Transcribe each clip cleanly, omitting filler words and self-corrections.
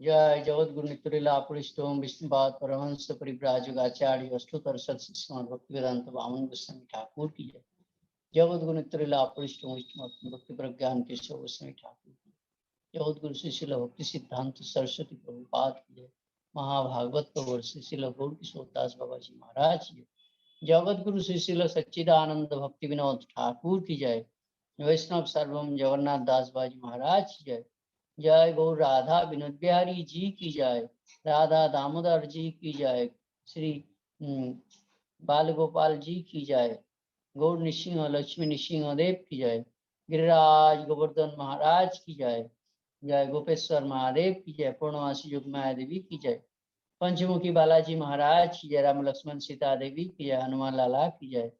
जय जगद्गुरु नित्यलीला पुरिष्टोम विष्णुपाद परमहंस परिव्राजकाचार्य अष्टोत्तर श्रीमद् भक्तिवेदांत वामन गोस्वामी ठाकुर की जय। जगद्गुरु नित्यलीला पुरिष्टोम विष्णुपाद भक्ति प्रज्ञान केशव गोस्वामी ठाकुर की जगद्गुरु श्री शिल भक्ति सिद्धांत सरस्वती प्रभुपाद की जय। महाभागवत प्रवर श्री शिल गौर किशोर दास बाबा जी महाराज की जय। जगद्गुरु श्री शिल सच्चिदानंद भक्ति विनोद ठाकुर की जय। वैष्णव सर्वम जगन्नाथ दास बाजी महाराज की जय। जय गौर राधा विनोद बिहारी जी की जय। राधा दामोदर जी की जय। श्री बाल गोपाल जी की जय। गौर निसिंह लक्ष्मी निसिंह देव की जय। गिरिराज गोवर्धन महाराज की जय। जय गोपेश्वर महादेव की जय। पूर्णवासी युग माया देवी की जय। पंचमुखी बालाजी महाराज की जय। राम लक्ष्मण सीता देवी की जय। हनुमान लाला की जय।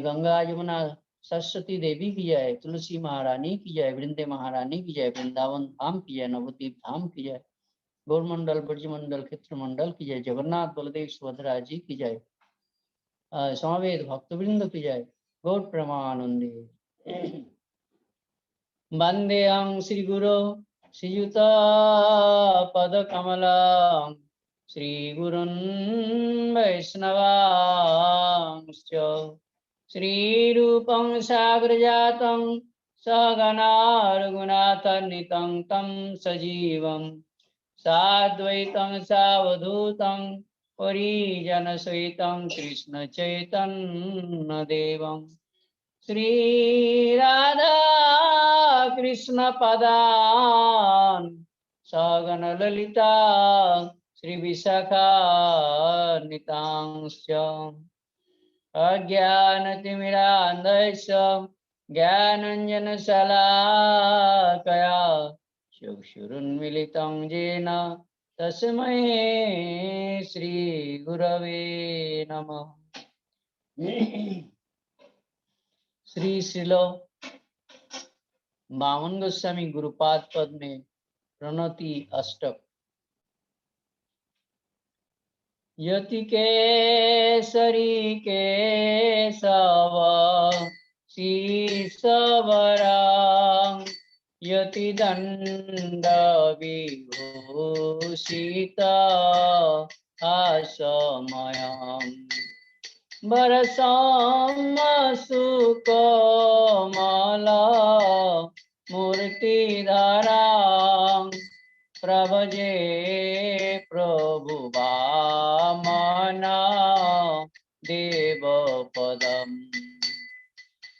गंगा यमुना सरस्वती देवी की जय। तुलसी महारानी की जय। वृंदे महारानी की जय। वृंदावन धाम की जय। नवद्वीप धाम की जय। गौरमंडल ब्रजमंडल क्षेत्र मंडल की जय। जगन्नाथ बलदेव सुभद्रा जी की जय। समवेत भक्तवृंद की जय। गौर प्रेमानंदे वंदेहं श्रीगुरो श्रीयुत पदकमलं श्रीगुरुन् वैष्णवांश्च श्रीरूपं साग्रजातं सहगणा रघुनाथान्वितं तं सजीवं साद्वैतं सावधूतं परिजनसहितं कृष्णचैतन्यदेवं श्री राधा कृष्ण पदान सगन ललिता श्री विशाखान्वितांश्च अज्ञानतिमिरान्धस्य ज्ञानाञ्जनशलाकया चक्षुरुन्मीलितं येन तस्मै श्रीगुरवे नमः। श्री श्रील वामन गोस्वामी गुरुपाद पद में प्रणति अष्टक। यति केसरी केशव शीर्षवरा यति दंड विभूषित आसमयम् वरसम सुकोमला मूर्तिधरा प्रभजे प्रभु वामना देवपदम्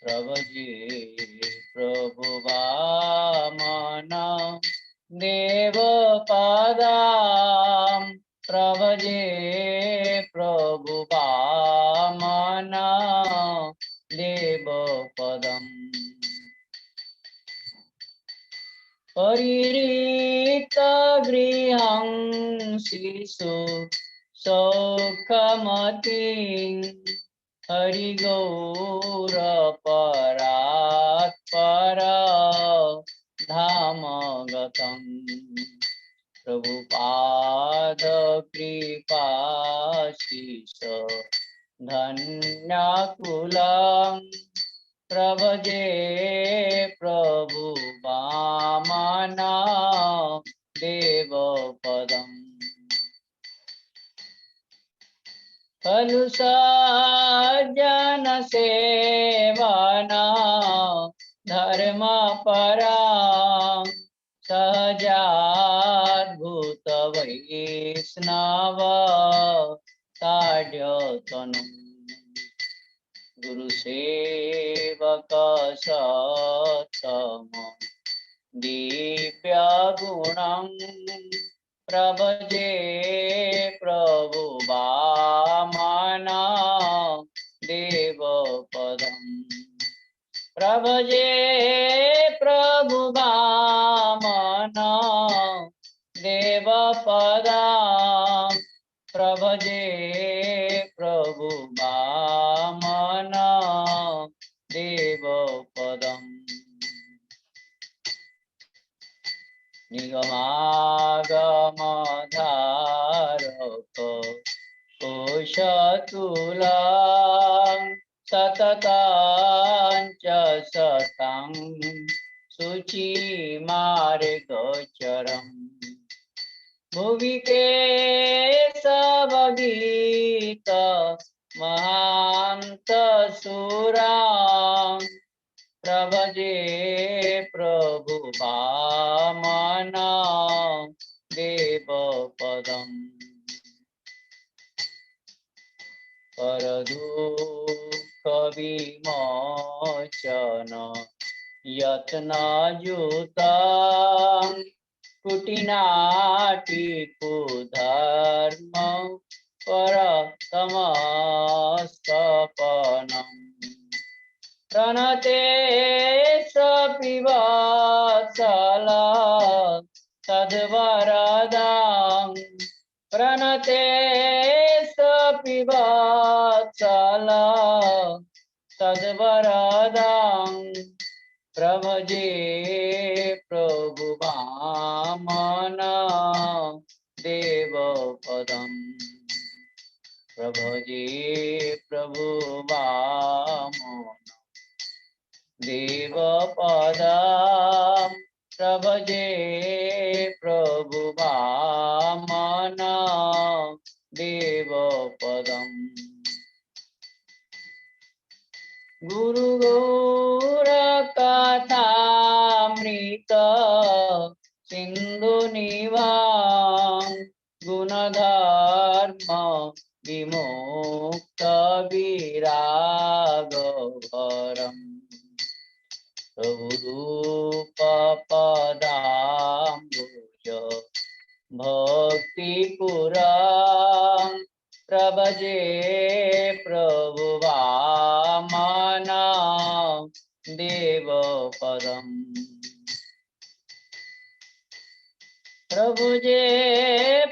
प्रभजे प्रभु वामना देवपदम् प्रभजे प्रभु वामना देवपदम् परिहृत गृहं शिशु सौखमतिं हरिगौर परात्पर धाम गतम् प्रभुपाद कृपाशीष धन्यकुलं प्रभजे प्रभु वामना देवपदम् खलु सज्जन सेवना धर्मपरा सहजाद्भुत वैष्णव ताड्यतनुम् गुरु सेवक सत्तम दिव्य गुणं प्रभजे प्रभु वामना देवपदम् प्रभजे प्रभु वामना देवपदम् प्रभजे प्रभु वामना देवपदम् निगमागमधारक कोशतुलं सततं च सतं शुचिमार्गचरम् भुवि के सब गीत महांत सुरा प्रभजे प्रभु वामन देव पदम पर दुख विमोचन यत्नयुता कुटिनाटी कुधर्म परतमस्तपनम् प्रणते पिबत्सल तद्वरदां प्रणते पिबत्सल तद्वरदां प्रभजे प्रभु वामन देव पदम् प्रभजे प्रभु वामन देव पदम् प्रभजे प्रभु वामन देव पदम् गुरु गौर कथामृत सिंधु निवां गुणधर्म विमुक्त विरागवरम् प्रभुरूप पदाम्बुज भक्तिपुरं प्रभजे प्रभु वामन देव पदम् प्रभुजे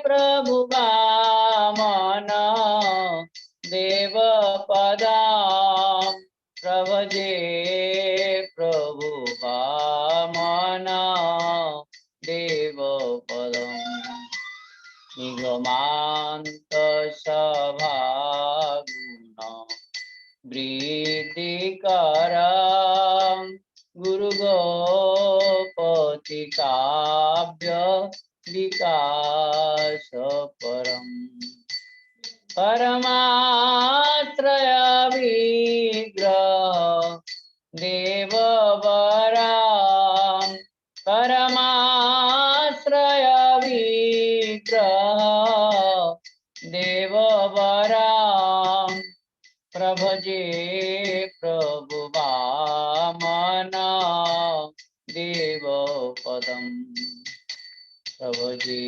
प्रभु वामन देव पदम् प्रभजे प्रभु वामन देव पदम् निगमान्त सभागुण वृद्धिकरं गुरु गोपति काव्य विकास परम् परमाश्रय विग्रह देववरां परमाश्रय विग्रह देववरां प्रभजे प्रभु वामन देव पदम् प्रभजे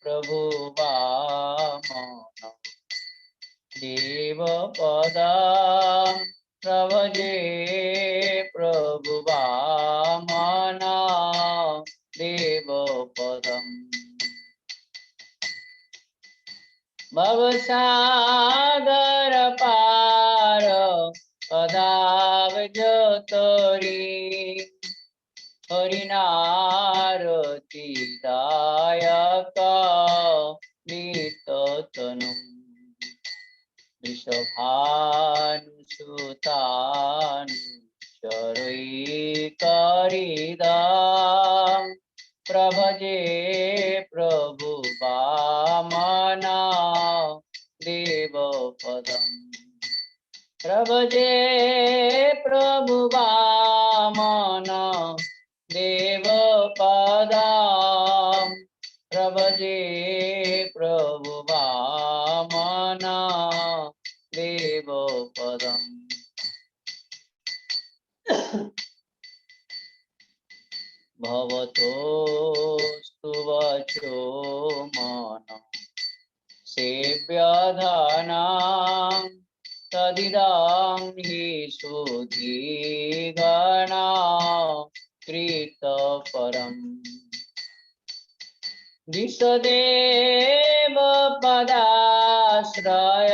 प्रभु वामन देव पदम् प्रभजे प्रभु वामन देव पदम् भवसागर पार पदावजतरी हरिनारती दायक निततनुम् वृषभानुसुतानुचरैकरिदां प्रभजे प्रभु वामन देव पदम् प्रभजे प्रभु वामन देव पदम् प्रभजे प्रभु वामन देव पदम् भवतोस्तु वचो मन सेव्यधनां तदिदं हि सुधीगणा कृतपरम् दिशदेव पदाश्रय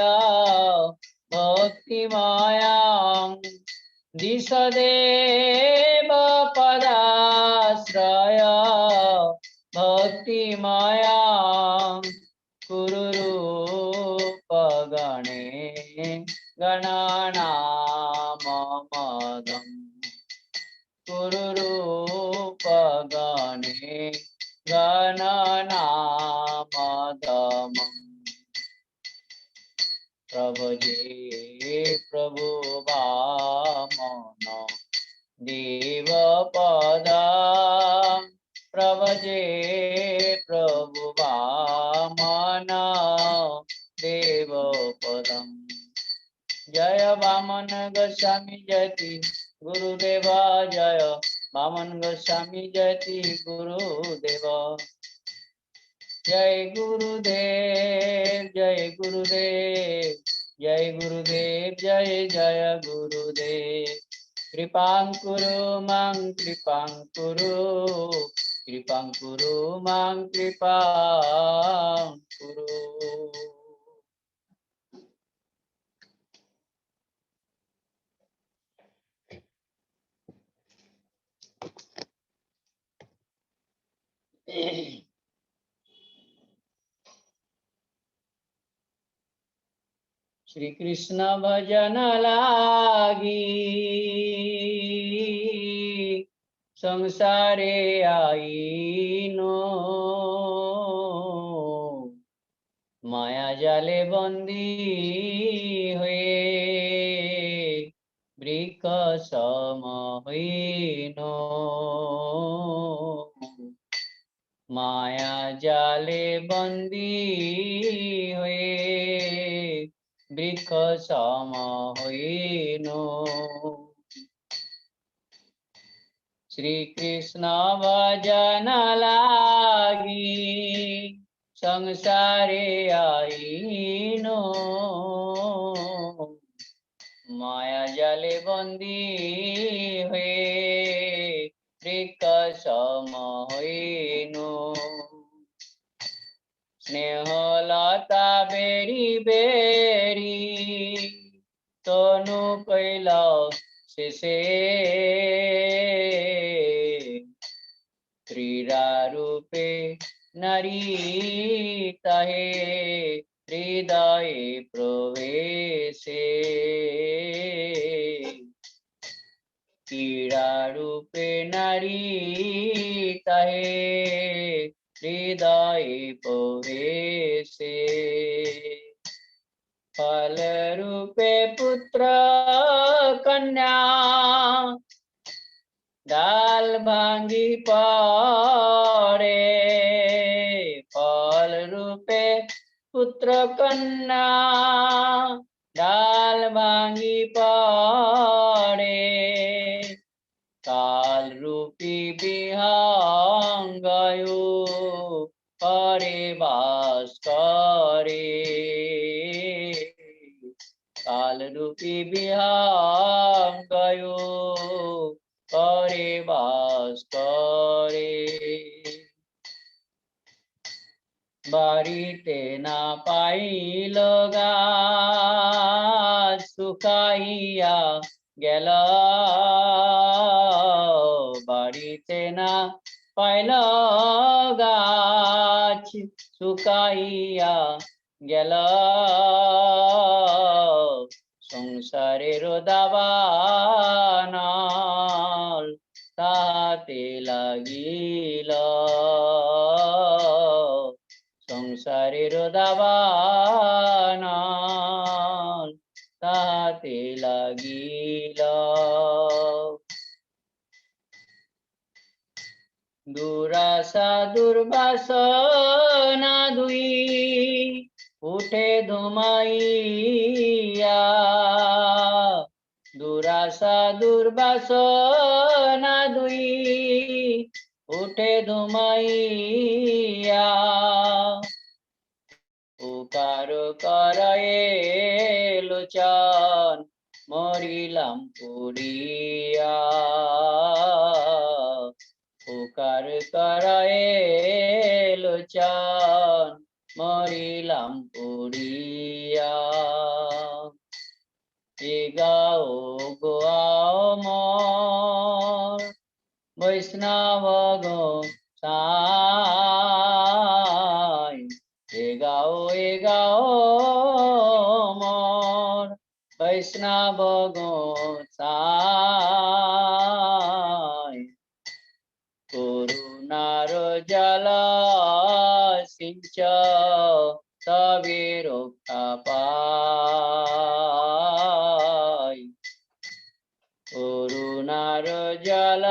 भक्तिमायां दिशदेव पदाश्रय भक्तिमायां कुरुरूपगणे गणानाममदम् कुरुरूपगणे गणनाममदम् पदमं प्रभजे प्रभु वामन देवपदं प्रभजे प्रभु वामन देवपदम् जय वामन गोस्वामी जयति गुरुदेव जय वामन गोस्वामी जयति गुरुदेव जय गुरुदेव जय गुरुदेव जय गुरुदेव जय जय गुरुदेव कृपां कुरु मां कृपां कुरु मां कृपां कुरु। श्री कृष्ण भजन लागी संसारे आईनो माया जाले बंदी हुए बृक सम हुईनो माया जाले बंदी हुए बृख सम हुईनो श्री कृष्ण भजन लागी संसारे आईनो माया जाले बंदी हुए बृख सम हुईनो स्नेहलता बेरी बेरी तनु कैला शेषे क्रीड़ा रूपे नारी ताहे हृदय प्रवेशे क्रीड़ा रूपे नारी ताहे हृदय प्रवेशे फल रूपे पुत्र कन्या डाल भांगी पड़े फल रूपे पुत्र कन्या डाल भांगी पड़े काल रूपी विहंगयो करे वास करे काल रूपी विहंगयो करे वास करे बाड़ीते ना पाइल गाछ শুকাইয়া গেল বাড়িতে না পাইল গাছ শুকাইয়া গেল সংসারের দাবানল তাহাতে লাগিল সংসারের দাবানল তাহাতে লাগিল দুরাশা দুর্বাসনা দুই উঠে ধুমাইয়া দুরাশা দুর্বাসনা দুই উঠে ধুমাইয়া পুকার করে লোচন মরিলাম পুরিয়া পুকার করে লোচন মরিলাম পুরিয়া গাও গোয়াও মর বৈষ্ণব গো সাই এগাও মর বৈষ্ণব গো সাই করুণার জলসি সিঞ্চ তবে রক্ষা পাই। করুণার জল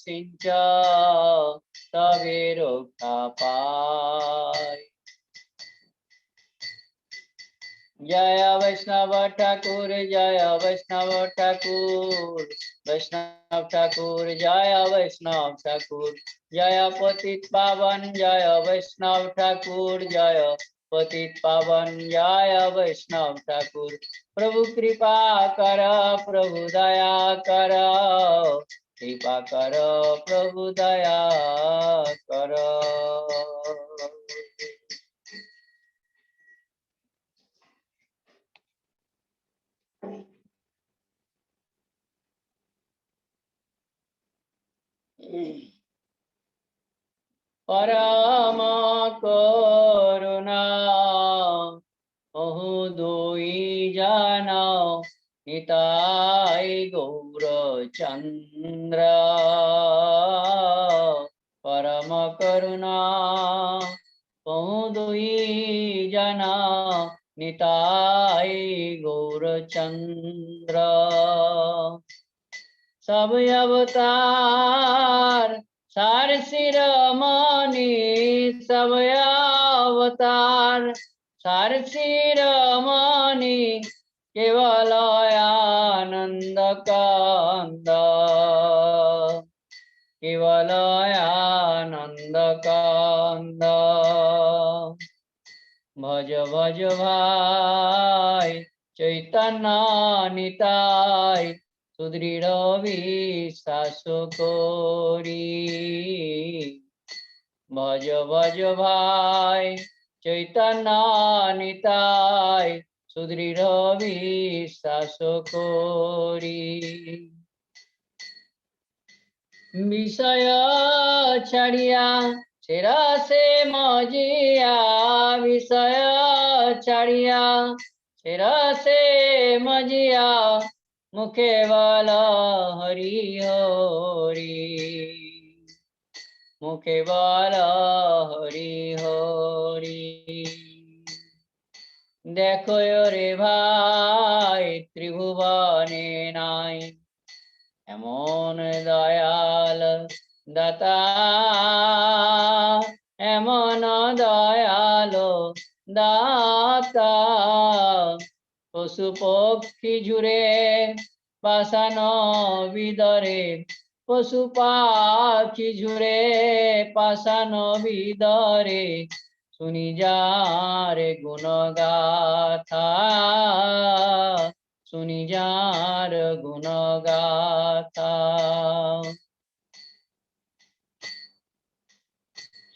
সিঞ্চ তবে রক্ষা পাই। जय वैष्णव ठाकुर, जय वैष्णव ठाकुर, वैष्णव ठाकुर जय वैष्णव ठाकुर, जय पतित पावन जय वैष्णव ठाकुर, जय पतित पावन जय वैष्णव ठाकुर। प्रभु कृपा कर, प्रभु दया कर, कृपा कर, प्रभु दया कर। परम करुणा अहो दुई जना निताई गौर चंद्र। परम करुणा अहो दुई जना निताई गौर चंद्र। सब अवतार सार शिरोमणि, सब अवतार सार शिरोमणि, केवल आनंद कंद, केवल आनंद कंद। भज भज भाई चैतन्य निताय, सुदृढ़ विश्वास करी। भज भज भाई चैतन्य निताय, सुदृढ़ विश्वास करी। विषय छड़िया सेरा से मजिया, विषय छड़िया सेरा से मजिया, मुखे वाला हरि हरि, मुखे वाला हरि हरि। देखो रे भाई त्रिभुवने নাই এমন দয়াল দাতা, এমন দয়াল দাতা। পশু পক্ষী জুড়ে পাষাণ বিদরে, পশু পাখি জুড়ে পাষাণ বিদরে, শুনি যার গুণগাথা, শুনি যার গুণগাথা।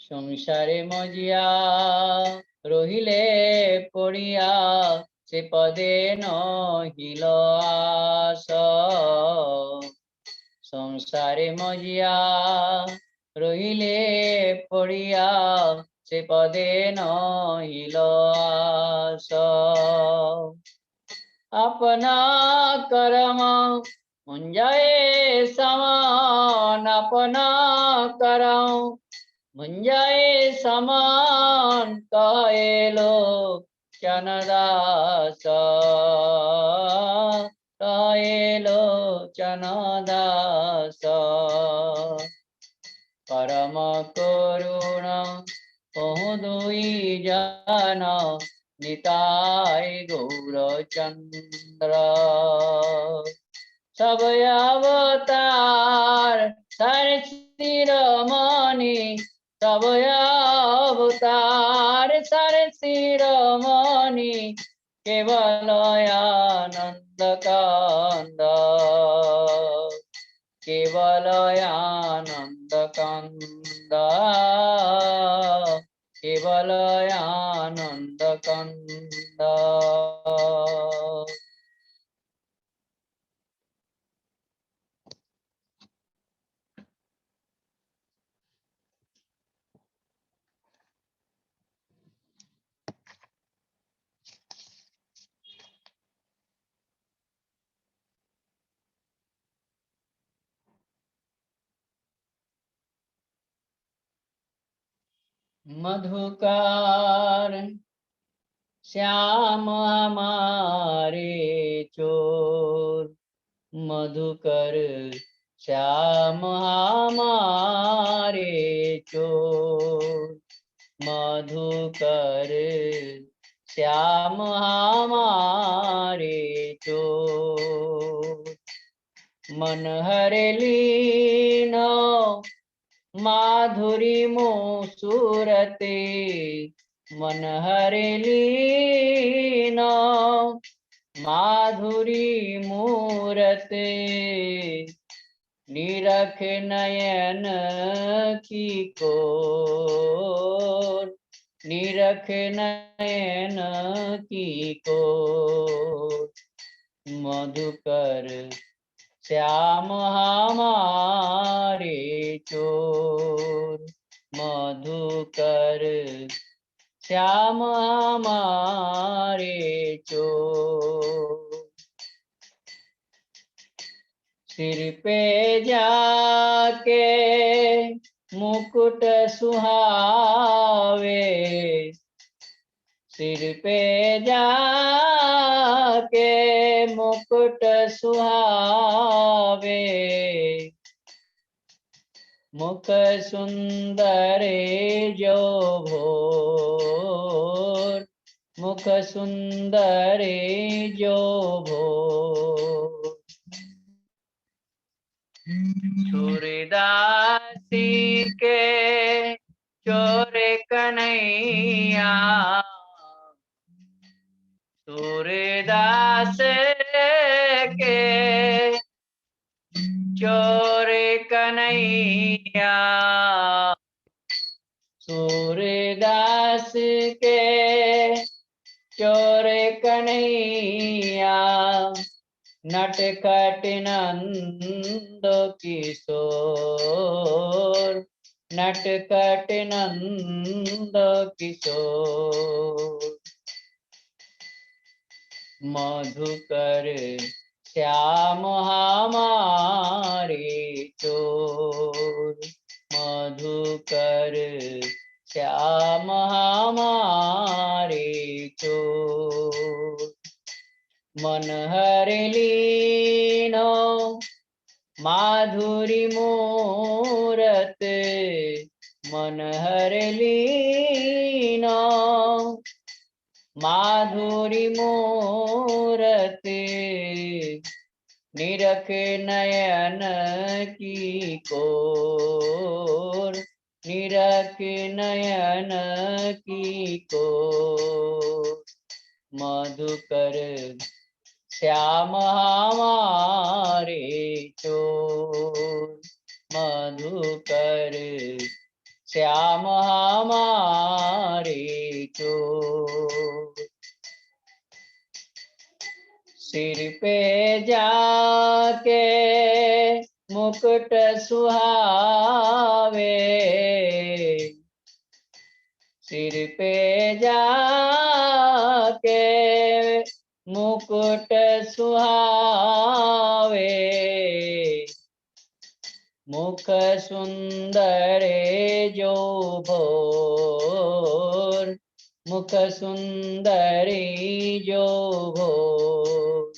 সংসারে মজিয়া রহিলে পড়িয়া, সে পদে নহিল আস। সংসারে মজিয়া রহিলে পড়িয়া, সে পদে নহিল আস। अपना कर्म मुंजाए समान, अपना कर्म मुंजाए समान, कहे लोचन दास, कहे लोचन दास। परम करुणा कहु दुई जना, निताय गौरचंद्र। सब अवतार सार शिरोमणि, सब अवतार सार शिरोमणि, केवल आनंद कंद, केवल आनंद कंद, केवल आनंद कंद। मधुकर श्याम हमारे चोर, मधुकर श्याम हमारे चोर, मधुकर श्याम हमारे चोर। मन हरे लीनो माधुरी मूरते, मन हरे लीनो माधुरी मूरते, निरख नयन की कोर, निरख नयन की कोर। मधुकर श्याम हमारे चोर, मधुकर श्याम हमारे चोर। सिर पे जाके मुकुट सुहावे, सिर पे जाके मुकुट सुहावे, मुख सुंदर जो भोर, मुख सुंदर जो भोर। सूरदासी के चोर कन्हैया, सूरदास के चोर कन्हैया, सूरदास के चोर कन्हैया, नटखट नंद किशोर, नटखट नंद किशोर। मधुकर श्याम हमारे चोर, मधुकर श्याम हमारे चोर। मन हरि लीनो माधुरी मूरत, मन हरि लीनो माधुरी मूरत, निरख नयन की कोर, निरख नयन की कोर। मधुकर श्याम हमारे चोर, मधुकर श्याम हमारे चोर। सिर पे जाके मुकुट सुहावे, सिर पे जाके मुकुट सुहावे, मुख सुंदर जो भोर, मुख सुंदर जो भोर।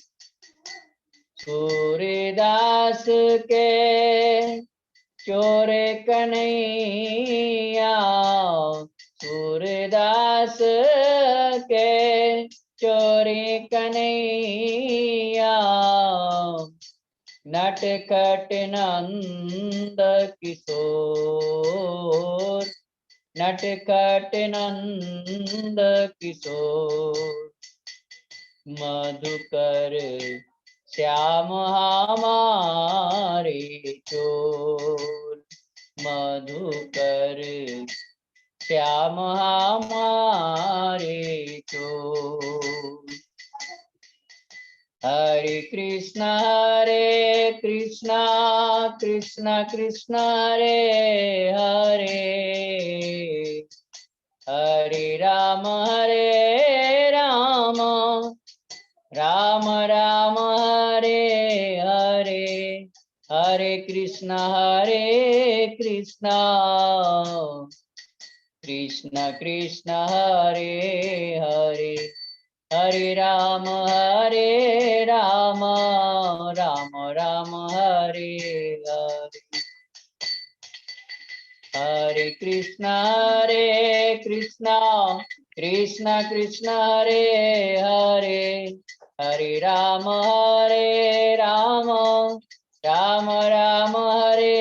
सूरदास के चोर कन्हैया, सूरदास के चोर कन्हैया, नटखट नंद किशोर, नटखट नंद किशोर। मधुकर श्याम हमारे चोर, मधुकर श्याम हमारे चोर। हरे कृष्णा कृष्णा कृष्णा हरे हरे, हरे राम राम राम हरे हरे, हरे कृष्णा कृष्ण कृष्ण हरे हरे हरे राम राम राम हरे हरे हरे कृष्ण कृष्ण कृष्ण हरे हरे हरे राम राम राम हरे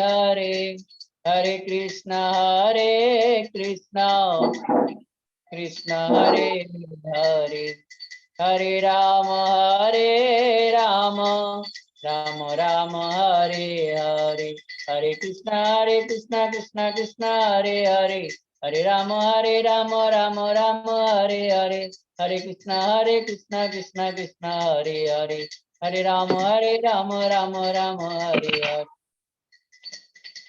हरे हरे कृष्ण कृष्ण हरे हरे हरे राम राम राम हरे हरे हरे कृष्ण कृष्ण कृष्ण हरे हरे हरे राम राम हरे हरे हरे कृष्ण कृष्ण कृष्ण हरे हरे हरे राम राम हरे हरे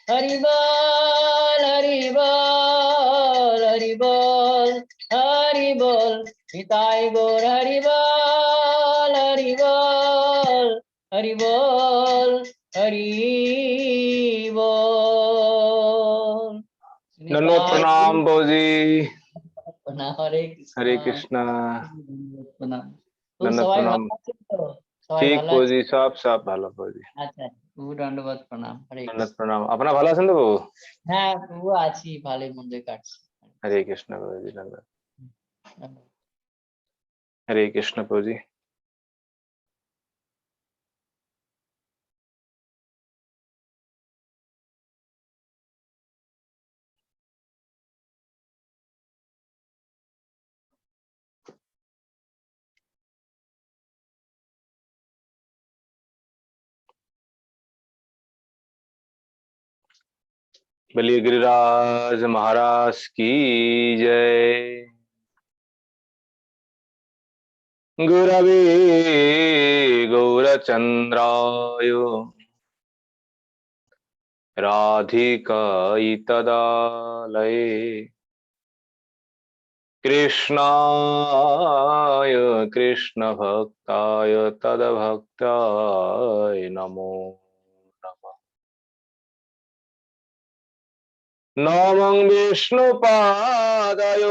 हरि बोल हरि बोल हरि बोल हरि बोल निताई गौर हरि बोल हरि बोल हरि बोल हरि बोल नन्नो प्रणाम बोजी। हरे हरे कृष्णा। प्रणाम तुम नन्नो सबाई प्रणाम। ভালো আছো তো সবাই ठीक ভালো আছে बोजी, सब ভালো बोजी। আচ্ছা দণ্ডবত প্রণাম হরে नन्नत কৃষ্ণ प्रणाम। अपना ভালো আছেন তো বাবু? হ্যাঁ তবু আছি ভালোই মন্দে কাটছে हरे कृष्ण बोजी। नन्नत हरे कृष्ण बोजी। बलिए गिरिराज महाराज की जय। गुरवे गौरचंद्राय राधिकायै तदालये कृष्णाय कृष्ण भक्ताय तद्भक्ताय नमो नमः। नमो विष्णुपादाय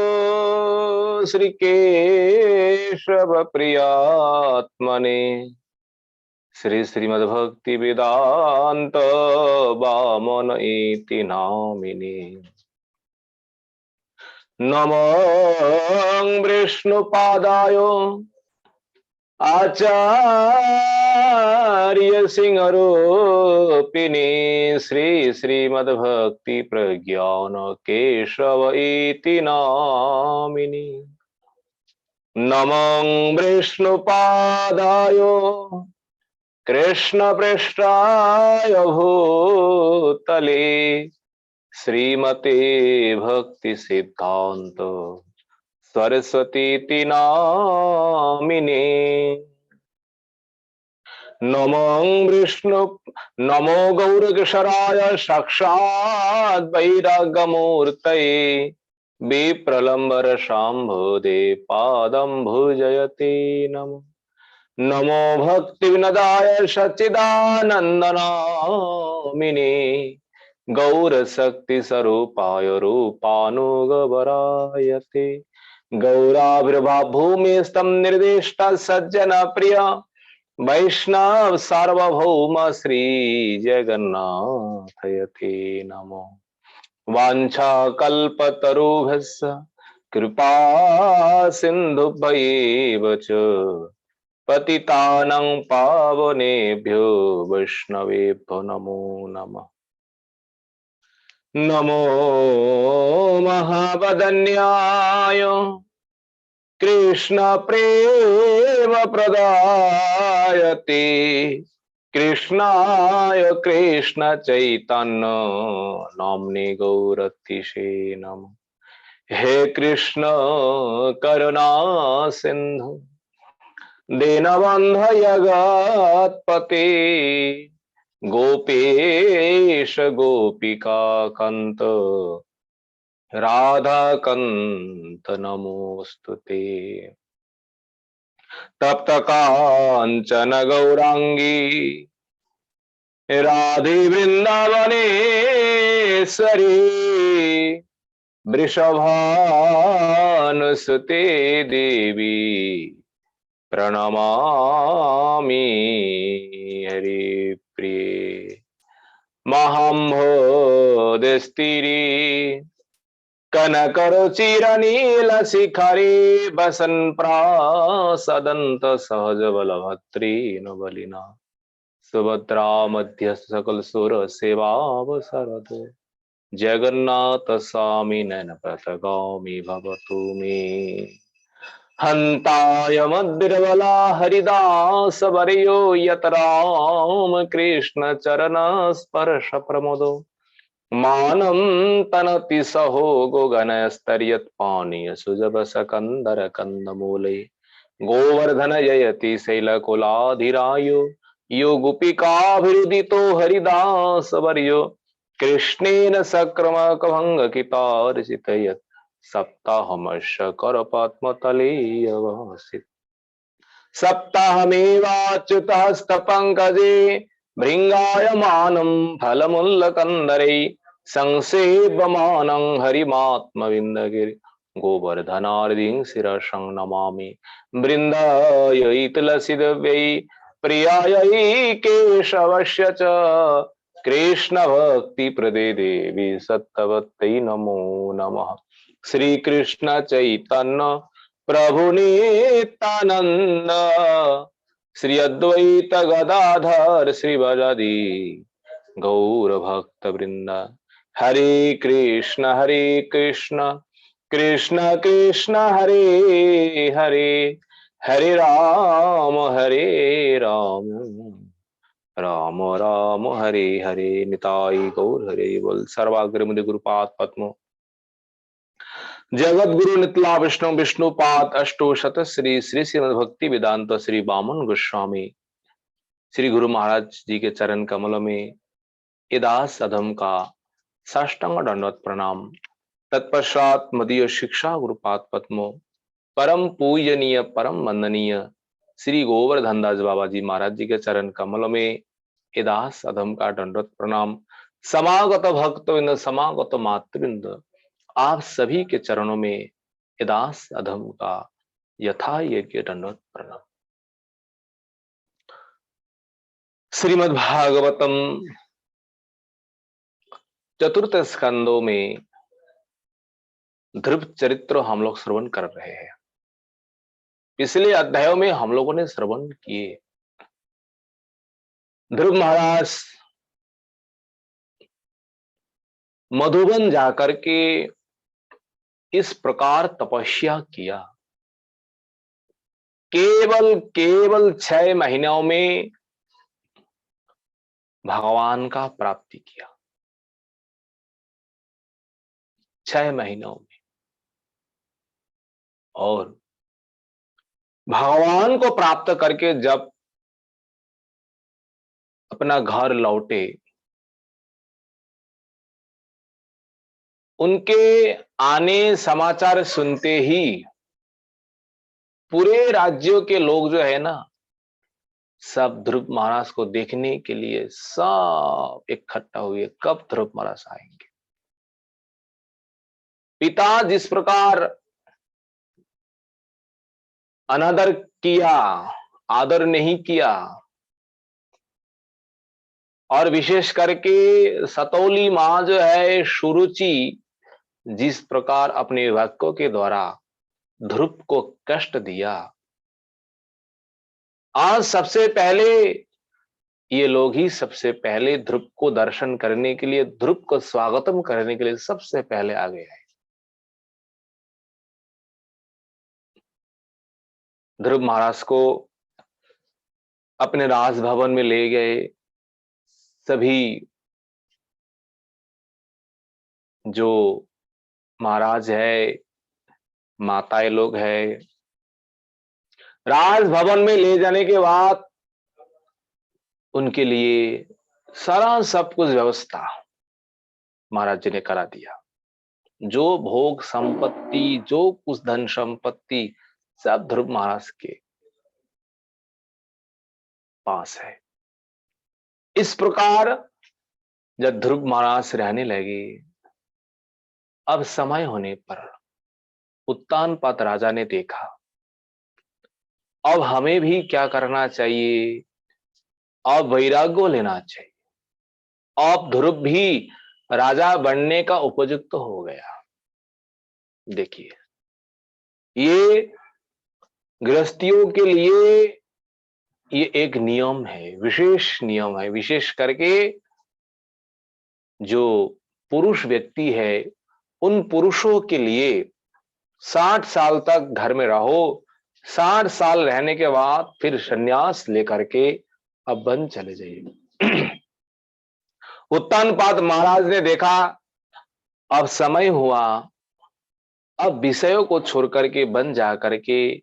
श्रीकेशव प्रियात्मने श्री श्रीमद्भक्ति वेदांत वामन इति नामिने नमो विष्णुपादाय आचार्य सिंहरूपिणी श्री श्रीमद्भक्ति प्रज्ञान केशव इति नामिनी नमो विष्णुपादाय कृष्ण पृष्ठाय भूतले श्रीमते भक्ति सिद्धांत सरस्वती नामिने नमो गौरकिशोराय साक्षात् वैराग्यमूर्तये विप्रलम्बर शाम्भोदे पादं भुजयते नमो नमो भक्ति विनदाय सच्चिदानन्दनामिने गौर शक्ति स्वरूपाय रूपानुगवरायते गौराविर्भाव भूमि स्तम निर्दिष्ट सज्जन प्रिय वैष्णव सार्वभौम श्री जगन्नाथयते नमो वाञ्छा कल्पतरुभ्यश्च कृपा सिन्धुभ्यैव च पतितानं पावनेभ्यो वैष्णवेभ्यो नमो नमः। नमो महावदन्याय कृष्ण प्रेम प्रदायते कृष्णाय कृष्ण चैतन्य नाम्ने गौरतिषे नमः। हे कृष्ण करुणा सिंधु दीनबंधु जगत्पते गोपेश गोपिका कांत राधा कांत नमोस्तुते तप्त कांचन गौरांगी राधे वृंदावनेश्वरी वृषभानुसुते देवी प्रणमामि हरिप्रिये। महाम्भोदस्तिरी कनकरुचिरनीलशिखरे वसन् प्रासदन्त सहजबलभद्रेण बलिना सुभद्रा मध्य सकल सुर सेवावसरत जगन्नाथ स्वामी नयन प्रथगामी भवतु मे। हन्ताय मद्बिरबला हरिदास वर्यो यत राम कृष्ण चरण स्पर्श प्रमोदो मानं तनति सहो गोगणस्तर्यत् पानीय सुजब सकंदर कंदमूले गोवर्धन जयति शैलकुलाधिरायो यो गोपिकाभिरुदितो हरिदास वर्यो कृष्णेन सक्रमक भंग कितार्चितयत् सप्ताहमश करपद्मतले अवसित सप्ताहमेवाच्युतहस्तपङ्कजे भृङ्गायमानं फलमुल्लकन्दरै संसेव्यमानं हरिमात्मविन्दगिरि गोवर्धनार्दिं शिरसं नमामि बृन्दायै तुलसीदेव्यै प्रियायै केशवस्य च कृष्णभक्तिप्रदे देवी सत्तवत्यै नमो नमः। श्रीकृष्ण चैतन्य प्रभु नित्यानंद श्री अद्वैत गदाधर श्रीवासादि गौर भक्त वृंद। हरे कृष्ण कृष्ण कृष्ण हरे हरे हरे राम राम राम हरे हरे। निताई गौर हरे बोल। सर्वाग्र मुनि गुरुपाद पद्म जगत गुरु नितला विष्णु विष्णुपाद अष्टो शत श्री श्री श्रीमद भक्ति वेदांत श्री वामन गोस्वामी श्री गुरु महाराज जी के चरण कमलों में इदास अधम का साष्टांग दंडवत प्रणाम। तत्पश्चात मदीय शिक्षा गुरुपाद पद्मो परम पूजनीय परम वंदनीय श्री गोवर्धन दास बाबा जी महाराज जी के चरण कमलों में इदास अधम का दंडवत प्रणाम। समागत भक्तविंद समागत मातृविंद आप सभी के चरणों में इदास अधम का यथा यज्ञ दंडवत प्रणाम। श्रीमद् भागवतम चतुर्थ स्कंदों में ध्रुव चरित्र हम लोग श्रवण कर रहे हैं। पिछले अध्यायों में हम लोगों ने श्रवण किए ध्रुव महाराज मधुबन जाकर के इस प्रकार तपस्या किया। केवल 6 महीनों में भगवान का प्राप्ति किया। 6 महीनों में। और भगवान को प्राप्त करके जब अपना घर लौटे उनके आने समाचार सुनते ही पूरे राज्यों के लोग जो है ना सब ध्रुव महाराज को देखने के लिए सब इकट्ठा हुए। कब ध्रुव महाराज आएंगे। पिता जिस प्रकार अनादर किया, आदर नहीं किया और विशेष करके सतौली मां जो है सुरुचि जिस प्रकार अपने वाक्यों के द्वारा ध्रुव को कष्ट दिया, आज सबसे पहले ये लोग ही सबसे पहले ध्रुव को दर्शन करने के लिए, ध्रुव को स्वागतम करने के लिए सबसे पहले आ गए हैं। ध्रुव महाराज को अपने राजभवन में ले गए। सभी जो महाराज है, माताएं लोग है, राजभवन में ले जाने के बाद उनके लिए सारा सब कुछ व्यवस्था महाराज जी ने करा दिया। जो भोग संपत्ति, जो कुछ धन संपत्ति सब ध्रुव महाराज के पास है। इस प्रकार जब ध्रुव महाराज रहने लगे अब समय होने पर उत्तानपाद राजा ने देखा, अब हमें भी क्या करना चाहिए, अब वैराग्य लेना चाहिए। अब ध्रुव भी राजा बनने का उपयुक्त हो गया। देखिए, ये गृहस्थियों के लिए ये एक नियम है, विशेष नियम है। विशेष करके जो पुरुष व्यक्ति है, उन पुरुषों के लिए 60 साल तक घर में रहो, 60 साल रहने के बाद फिर संन्यास लेकर के अब वन चले जाइए। उत्तानपाद महाराज ने देखा, अब समय हुआ, अब विषयों को छोड़ करके वन जा करके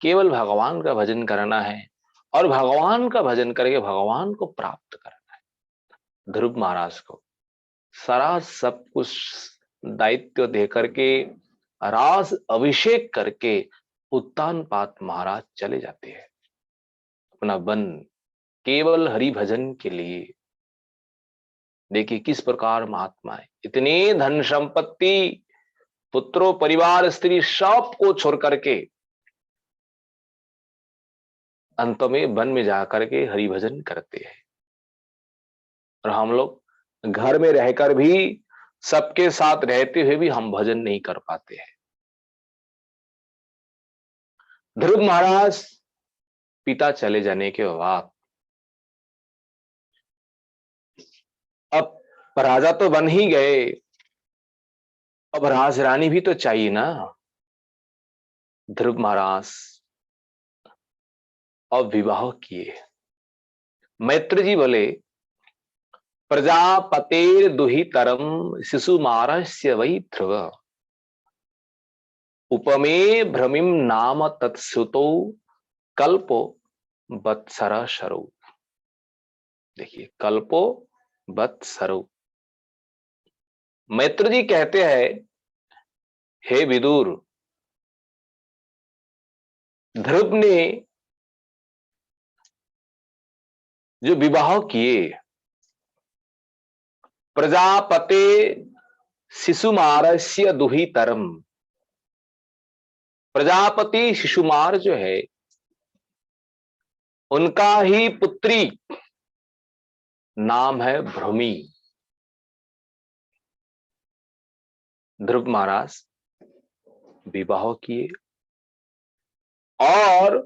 केवल भगवान का भजन करना है और भगवान का भजन करके भगवान को प्राप्त करना है। ध्रुव महाराज को सारा सब कुछ दायित्व दे करके राज अभिषेक करके उत्तानपाद महाराज चले जाते हैं अपना वन, केवल हरि भजन के लिए। देखिए किस प्रकार महात्मा है, इतने धन संपत्ति, पुत्रों, परिवार, स्त्री सब को छोड़ करके अंत में वन में जाकर के हरि भजन करते हैं। और हम लोग घर में रहकर भी, सबके साथ रहते हुए भी हम भजन नहीं कर पाते हैं। ध्रुव महाराज पिता चले जाने के बाद अब राजा तो बन ही गए, अब राजरानी भी तो चाहिए ना। ध्रुव महाराज अब विवाह किए। मैत्र जी बोले, प्रजापतेर दुहितरम शिशुमारस्य वै ध्रुव, उपमे भ्रमिम नाम तत्सुतो कल्पो वत्सर शरु। देखिए, कल्पो वत्सरु। मैत्र जी कहते हैं, हे विदुर, ध्रुव ने जो विवाह किए, प्रजापते शिशुमारस्य दुहितरम, प्रजापति शिशुमार जो है उनका ही पुत्री नाम है भ्रमी। ध्रुव महाराज विवाह किए और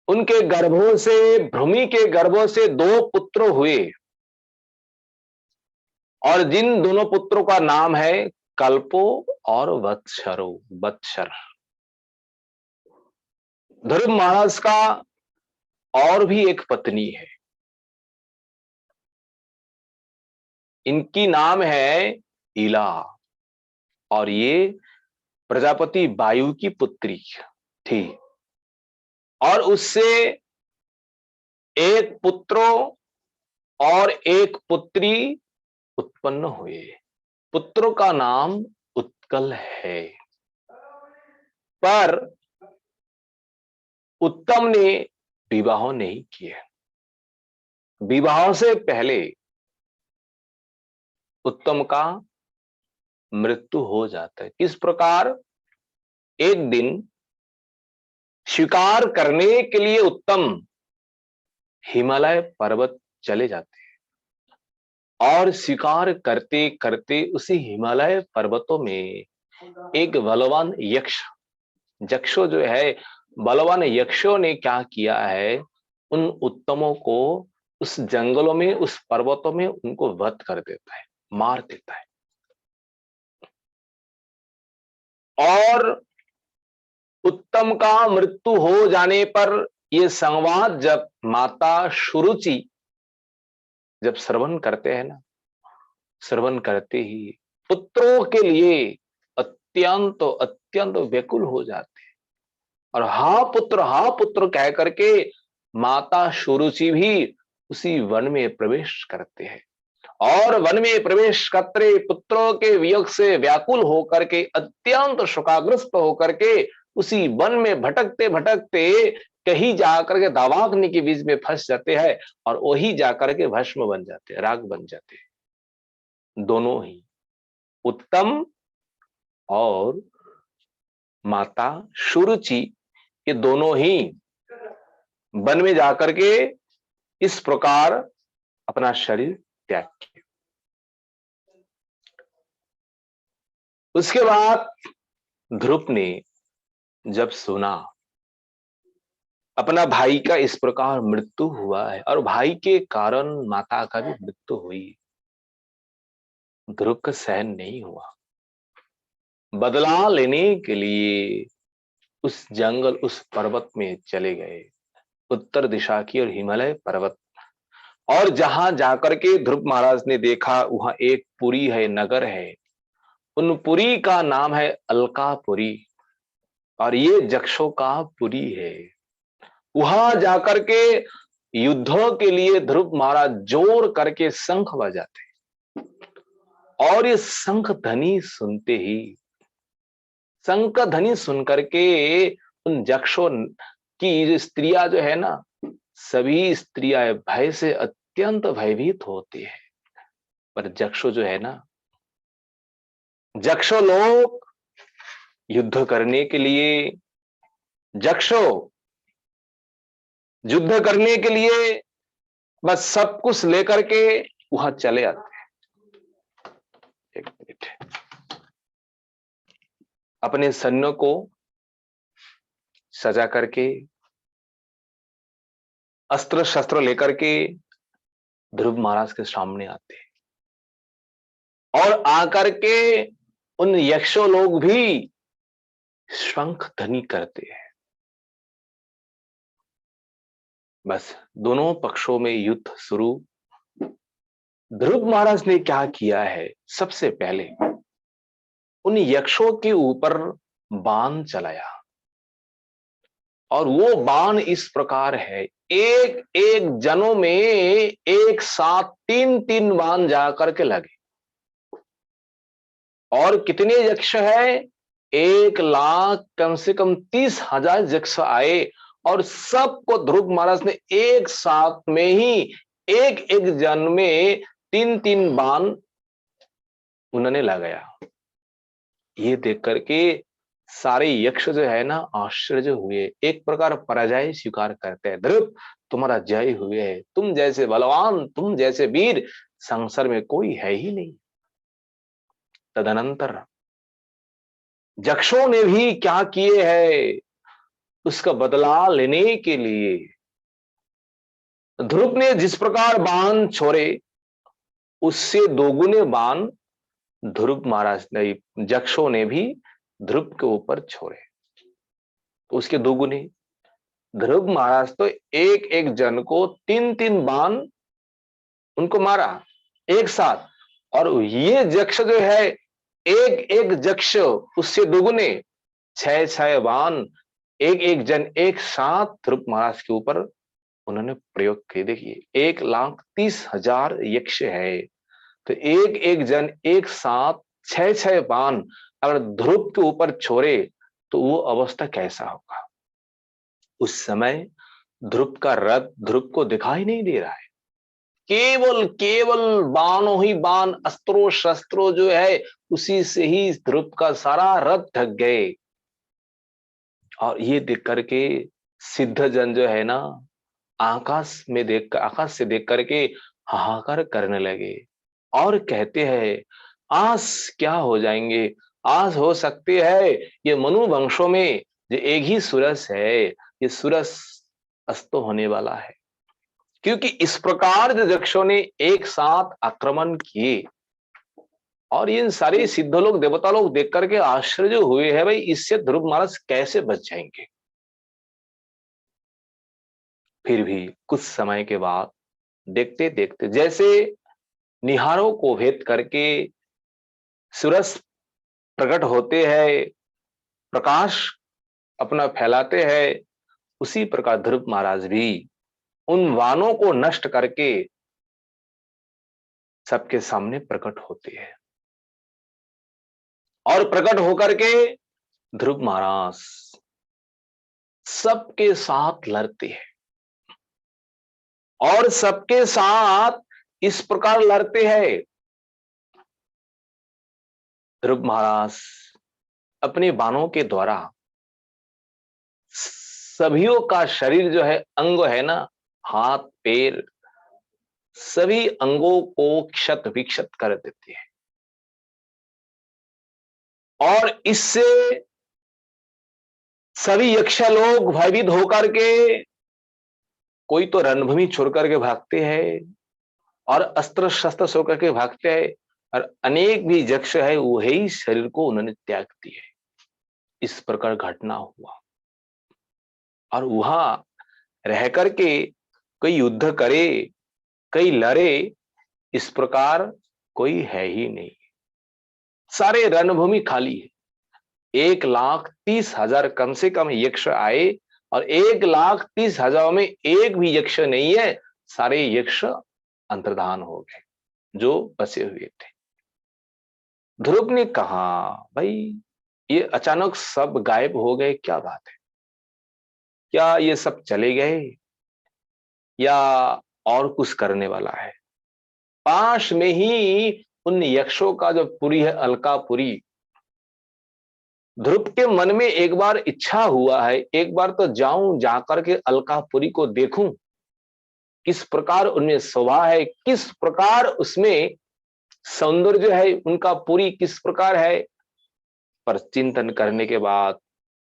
उनके गर्भों से, भ्रमी के गर्भों से 2 पुत्र हुए और जिन दोनों पुत्रों का नाम है कल्पो और वत्सरो, वत्सर। ध्रुव महाराज का और भी एक पत्नी है, इनकी नाम है इला, और ये प्रजापति वायु की पुत्री थी। और उससे एक पुत्रों और एक पुत्री उत्पन्न हुए। पुत्रों का नाम उत्कल है, पर उत्तम ने विवाह नहीं किया। विवाह से पहले उत्तम का मृत्यु हो जाता है। किस प्रकार, एक दिन शिकार करने के लिए उत्तम हिमालय पर्वत चले जाते हैं और शिकार करते करते उसी हिमालय पर्वतों में एक बलवान यक्ष, जक्षो जो है, बलवान यक्षों ने क्या किया है, उन उत्तमों को उस जंगलों में, उस पर्वतों में उनको वध कर देता है, मार देता है। और उत्तम का मृत्यु हो जाने पर यह संवाद जब माता सुरुचि जब श्रवण करते हैं ना, श्रवण करते ही पुत्रों के लिए अत्यंत अत्यंत व्याकुल हो जाते हैं और हा पुत्र कह करके माता सुरुचि भी उसी वन में प्रवेश करते हैं। और वन में प्रवेश करते पुत्रों के वियोग से व्याकुल होकर के, अत्यंत शोकाग्रस्त होकर के उसी वन में भटकते भटकते कहीं जाकर के दावाग्नि के बीच में फंस जाते हैं और वही जाकर के भस्म बन जाते हैं, राग बन जाते हैं, दोनों ही। उत्तम और माता सुरुचि, ये दोनों ही वन में जाकर के इस प्रकार अपना शरीर त्याग किया। उसके बाद ध्रुव ने जब सुना अपना भाई का इस प्रकार मृत्यु हुआ है और भाई के कारण माता का भी मृत्यु हुई, ध्रुव का सहन नहीं हुआ। बदला लेने के लिए उस जंगल, उस पर्वत में चले गए, उत्तर दिशा की और हिमालय पर्वत। और जहां जाकर के ध्रुव महाराज ने देखा वहां एक पुरी है, नगर है। उन पुरी का नाम है अलकापुरी और ये जक्षों का पुरी है। वहां जाकर के युद्धों के लिए ध्रुव महाराज जोर करके शंख बजाते और ये शंख ध्वनि सुनते ही, शंख ध्वनि सुन करके उन जक्षों की जो स्त्रियां जो है ना, सभी स्त्रियां भय से अत्यंत भयभीत होती है। पर जक्षो जो है ना, जक्षो लोग युद्ध करने के लिए, जक्षो युद्ध करने के लिए बस सब कुछ लेकर के वहां चले आते हैं। एक मिनट, अपने सैन्यों को सजा करके, अस्त्र शस्त्र लेकर के ध्रुव महाराज के सामने आते हैं और आकर के उन यक्षों लोग भी शंख ध्वनि करते हैं। बस दोनों पक्षों में युद्ध शुरू। ध्रुव महाराज ने क्या किया है, सबसे पहले उन यक्षों के ऊपर बाण चलाया और वो बाण इस प्रकार है, एक एक जनों में एक साथ तीन तीन बाण जाकर के लगे। और कितने यक्ष है, 1,00,000 कम से कम 30,000 यक्ष आए और सबको ध्रुव महाराज ने एक साथ में ही एक एक जन में तीन तीन बाण उन्होंने लगाया। ये देख करके सारे यक्ष जो है ना आश्चर्य हुए, एक प्रकार पराजय स्वीकार करते हैं। ध्रुव तुम्हारा जय हुए है, तुम जैसे बलवान, तुम जैसे वीर संसार में कोई है ही नहीं। तदनंतर यक्षों ने भी क्या किए है, उसका बदला लेने के लिए ध्रुव ने जिस प्रकार बाण छोड़े उससे दोगुने बाण ध्रुव महाराज ने, यक्षों ने भी ध्रुव के ऊपर छोड़े, तो उसके दोगुने। ध्रुव महाराज तो एक एक जन को तीन तीन बाण उनको मारा एक साथ, और ये यक्ष जो है एक एक यक्ष उससे दोगुने, 6 बाण एक एक जन एक साथ ध्रुव महाराज के ऊपर उन्होंने प्रयोग किए। देखिए 1,30,000 यक्ष है, तो एक एक जन एक साथ 6 बाण अगर ध्रुव के ऊपर छोड़े तो वो अवस्था कैसा होगा। उस समय ध्रुव का रथ ध्रुव को दिखाई नहीं दे रहा है, केवल केवल बाणों ही बाण, अस्त्रों शस्त्रों जो है उसी से ही ध्रुव का सारा रथ ढक गए। और ये देख करके सिद्ध जन जो है ना, आकाश से देख करके हाहाकार करने लगे और कहते हैं आज क्या हो जाएंगे, आज हो सकते है ये मनु वंशों में जो एक ही सूरज है, ये सूरज अस्त होने वाला है। क्योंकि इस प्रकार जो यक्षों ने एक साथ आक्रमण किए और इन सारे सिद्ध लोग देवता लोग देख करके आश्चर्य हुए हैं, भाई इससे ध्रुव महाराज कैसे बच जाएंगे। फिर भी कुछ समय के बाद देखते देखते जैसे निहारों को भेद करके सूरज प्रकट होते हैं, प्रकाश अपना फैलाते हैं, उसी प्रकार ध्रुव महाराज भी उन वानों को नष्ट करके सबके सामने प्रकट होते हैं। और प्रकट होकर के ध्रुव महाराज सबके साथ लड़ते हैं और सबके साथ इस प्रकार लड़ते हैं ध्रुव महाराज अपने बाणों के द्वारा सभीयों का शरीर जो है, अंग है ना, हाथ पैर, सभी अंगों को क्षत विक्षत कर देते हैं। और इससे सभी यक्ष लोग भयभीत होकर के, कोई तो रणभूमि छोड़ करके भागते हैं और अस्त्र शस्त्र छोड़ करके भागते हैं, और अनेक भी यक्ष है वही शरीर को उन्होंने त्याग दिए। इस प्रकार घटना हुआ। और वहां रह करके कोई युद्ध करे, कोई लड़े, इस प्रकार कोई है ही नहीं। सारे रणभूमि खाली है। 1,30,000 कम से कम यक्ष आए, और 1,30,000 में एक भी यक्ष नहीं है। सारे यक्ष अंतर्धान हो गए जो बचे हुए थे। ध्रुव ने कहा, भाई ये अचानक सब गायब हो गए, क्या बात है? क्या ये सब चले गए या और कुछ करने वाला है? पास में ही उन यक्षों का जो पुरी है, अलकापुरी, ध्रुव के मन में एक बार इच्छा हुआ है, एक बार तो जाऊं, जाकर के अलकापुरी को देखूं, किस प्रकार उनमें शोभा है, किस प्रकार उसमें सौंदर्य है, उनका पुरी किस प्रकार है। पर चिंतन करने के बाद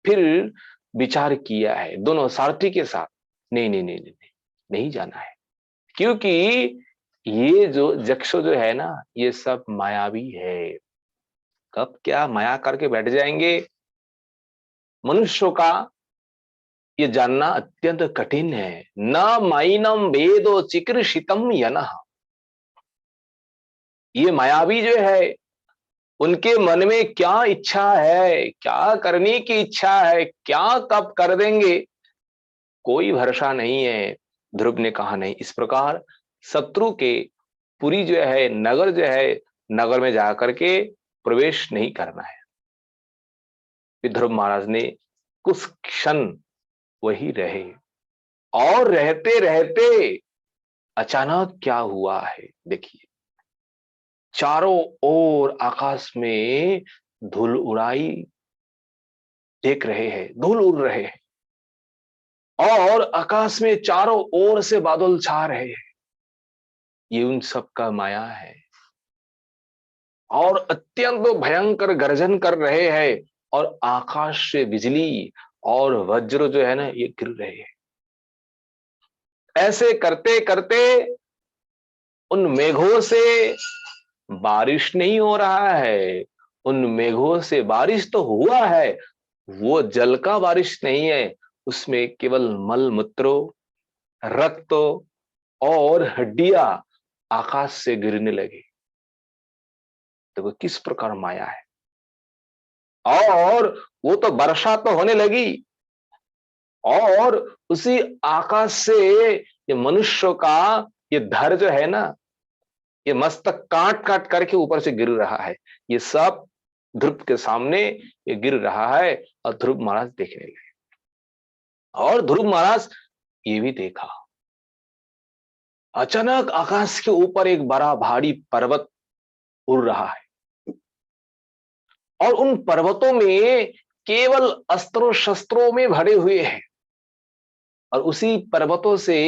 फिर विचार किया है दोनों सारथी के साथ, नहीं नहीं नहीं नहीं नहीं, नहीं जाना है, क्योंकि ये जो यक्ष जो है ना, ये सब मायावी है। कब क्या माया करके बैठ जाएंगे, मनुष्यों का ये जानना अत्यंत कठिन है। न माइनम वेदो चिकीर्षितम यनः, ये मायावी जो है, उनके मन में क्या इच्छा है, क्या करने की इच्छा है, क्या कब कर देंगे, कोई भरोसा नहीं है। ध्रुव ने कहा, नहीं, इस प्रकार शत्रु के पुरी जो है, नगर जो है, नगर में जाकर के प्रवेश नहीं करना है। फिर ध्रुव महाराज ने कुछ क्षण वही रहे, और रहते रहते अचानक क्या हुआ है देखिए। चारों ओर आकाश में धूल उड़ाई देख रहे हैं, धूल उड़ रहे हैं, और आकाश में चारों ओर से बादल छा रहे हैं। ये उन सब का माया है, और अत्यंत भयंकर गर्जन कर रहे हैं, और आकाश से बिजली और वज्र जो है ना, ये गिर रहे हैं। ऐसे करते करते उन मेघों से बारिश नहीं हो रहा है, उन मेघों से बारिश तो हुआ है, वो जल का बारिश नहीं है, उसमें केवल मल मूत्रो, रक्त और हड्डियां आकाश से गिरने लगी। देखो किस प्रकार माया है। और वो तो वर्षा तो होने लगी, और उसी आकाश से ये मनुष्य का ये धड़ जो है ना, ये मस्तक काट काट करके ऊपर से गिर रहा है। ये सब ध्रुव के सामने ये गिर रहा है, और ध्रुव महाराज देखने लगे। और ध्रुव महाराज ये भी देखा, अचानक आकाश के ऊपर एक बड़ा भारी पर्वत उड़ रहा है, और उन पर्वतों में केवल अस्त्रों शस्त्रों में भरे हुए हैं, और उसी पर्वतों से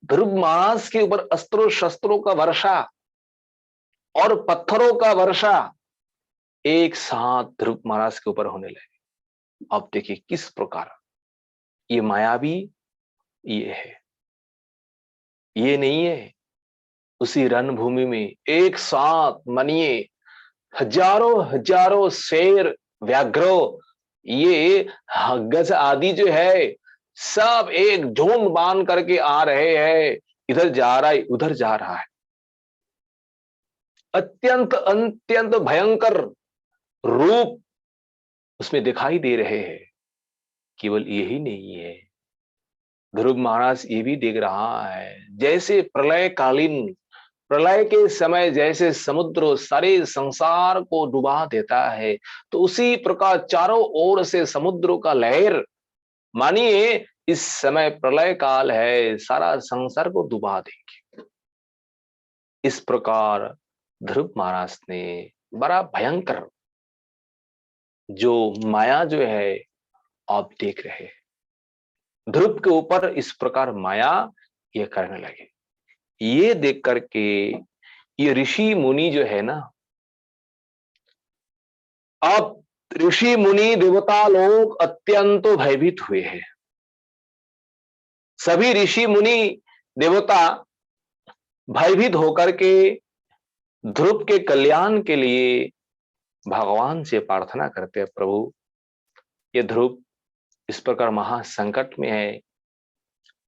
ध्रुव महाराज के ऊपर अस्त्रों शस्त्रों का वर्षा और पत्थरों का वर्षा एक साथ ध्रुव महाराज के ऊपर होने लगे। अब देखिए किस प्रकार ये मायावी ये है, ये नहीं है। उसी रणभूमि में एक साथ मनिए हजारों हजारों शेर, व्याघ्रो, ये गज आदि जो है, सब एक झुंड बांध करके आ रहे हैं। इधर जा रहा है, उधर जा रहा है। अत्यंत अत्यंत भयंकर रूप उसमें दिखाई दे रहे हैं। केवल यही नहीं है, ध्रुव महाराज ये भी देख रहा है, जैसे प्रलयकालीन, प्रलय के समय जैसे समुद्र सारे संसार को डुबा देता है, तो उसी प्रकार चारों ओर से समुद्र का लहर, मानिए इस समय प्रलय काल है, सारा संसार को डुबा देंगे। इस प्रकार ध्रुव महाराज ने बड़ा भयंकर जो माया जो है आप देख रहे हैं, ध्रुव के ऊपर इस प्रकार माया ये करने लगे। ये देख करके ये ऋषि मुनि जो है ना, अब ऋषि मुनि देवता लोग अत्यंत भयभीत हुए हैं। सभी ऋषि मुनि देवता भयभीत होकर के ध्रुव के कल्याण के लिए भगवान से प्रार्थना करते हैं, प्रभु ये ध्रुव इस प्रकार महासंकट में है,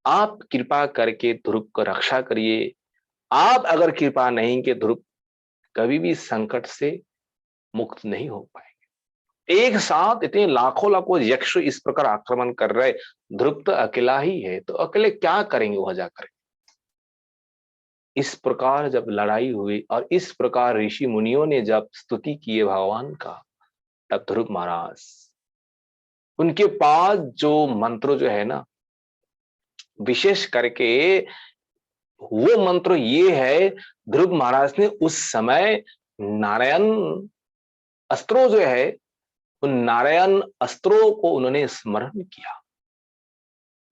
आप कृपा करके ध्रुव को रक्षा करिए। आप अगर कृपा नहीं कि ध्रुव कभी भी संकट से मुक्त नहीं हो पाएंगे। एक साथ इतने लाखों लाखों यक्ष इस प्रकार आक्रमण कर रहे, ध्रुव तो अकेला ही है, तो अकेले क्या करेंगे वह जाकर। इस प्रकार जब लड़ाई हुई और इस प्रकार ऋषि मुनियों ने जब स्तुति की भगवान का, तब ध्रुव महाराज उनके पास जो मंत्र जो है ना, विशेष करके वो मंत्र ये है, ध्रुव महाराज ने उस समय नारायण अस्त्रों जो है, उन नारायण अस्त्रों को उन्होंने स्मरण किया।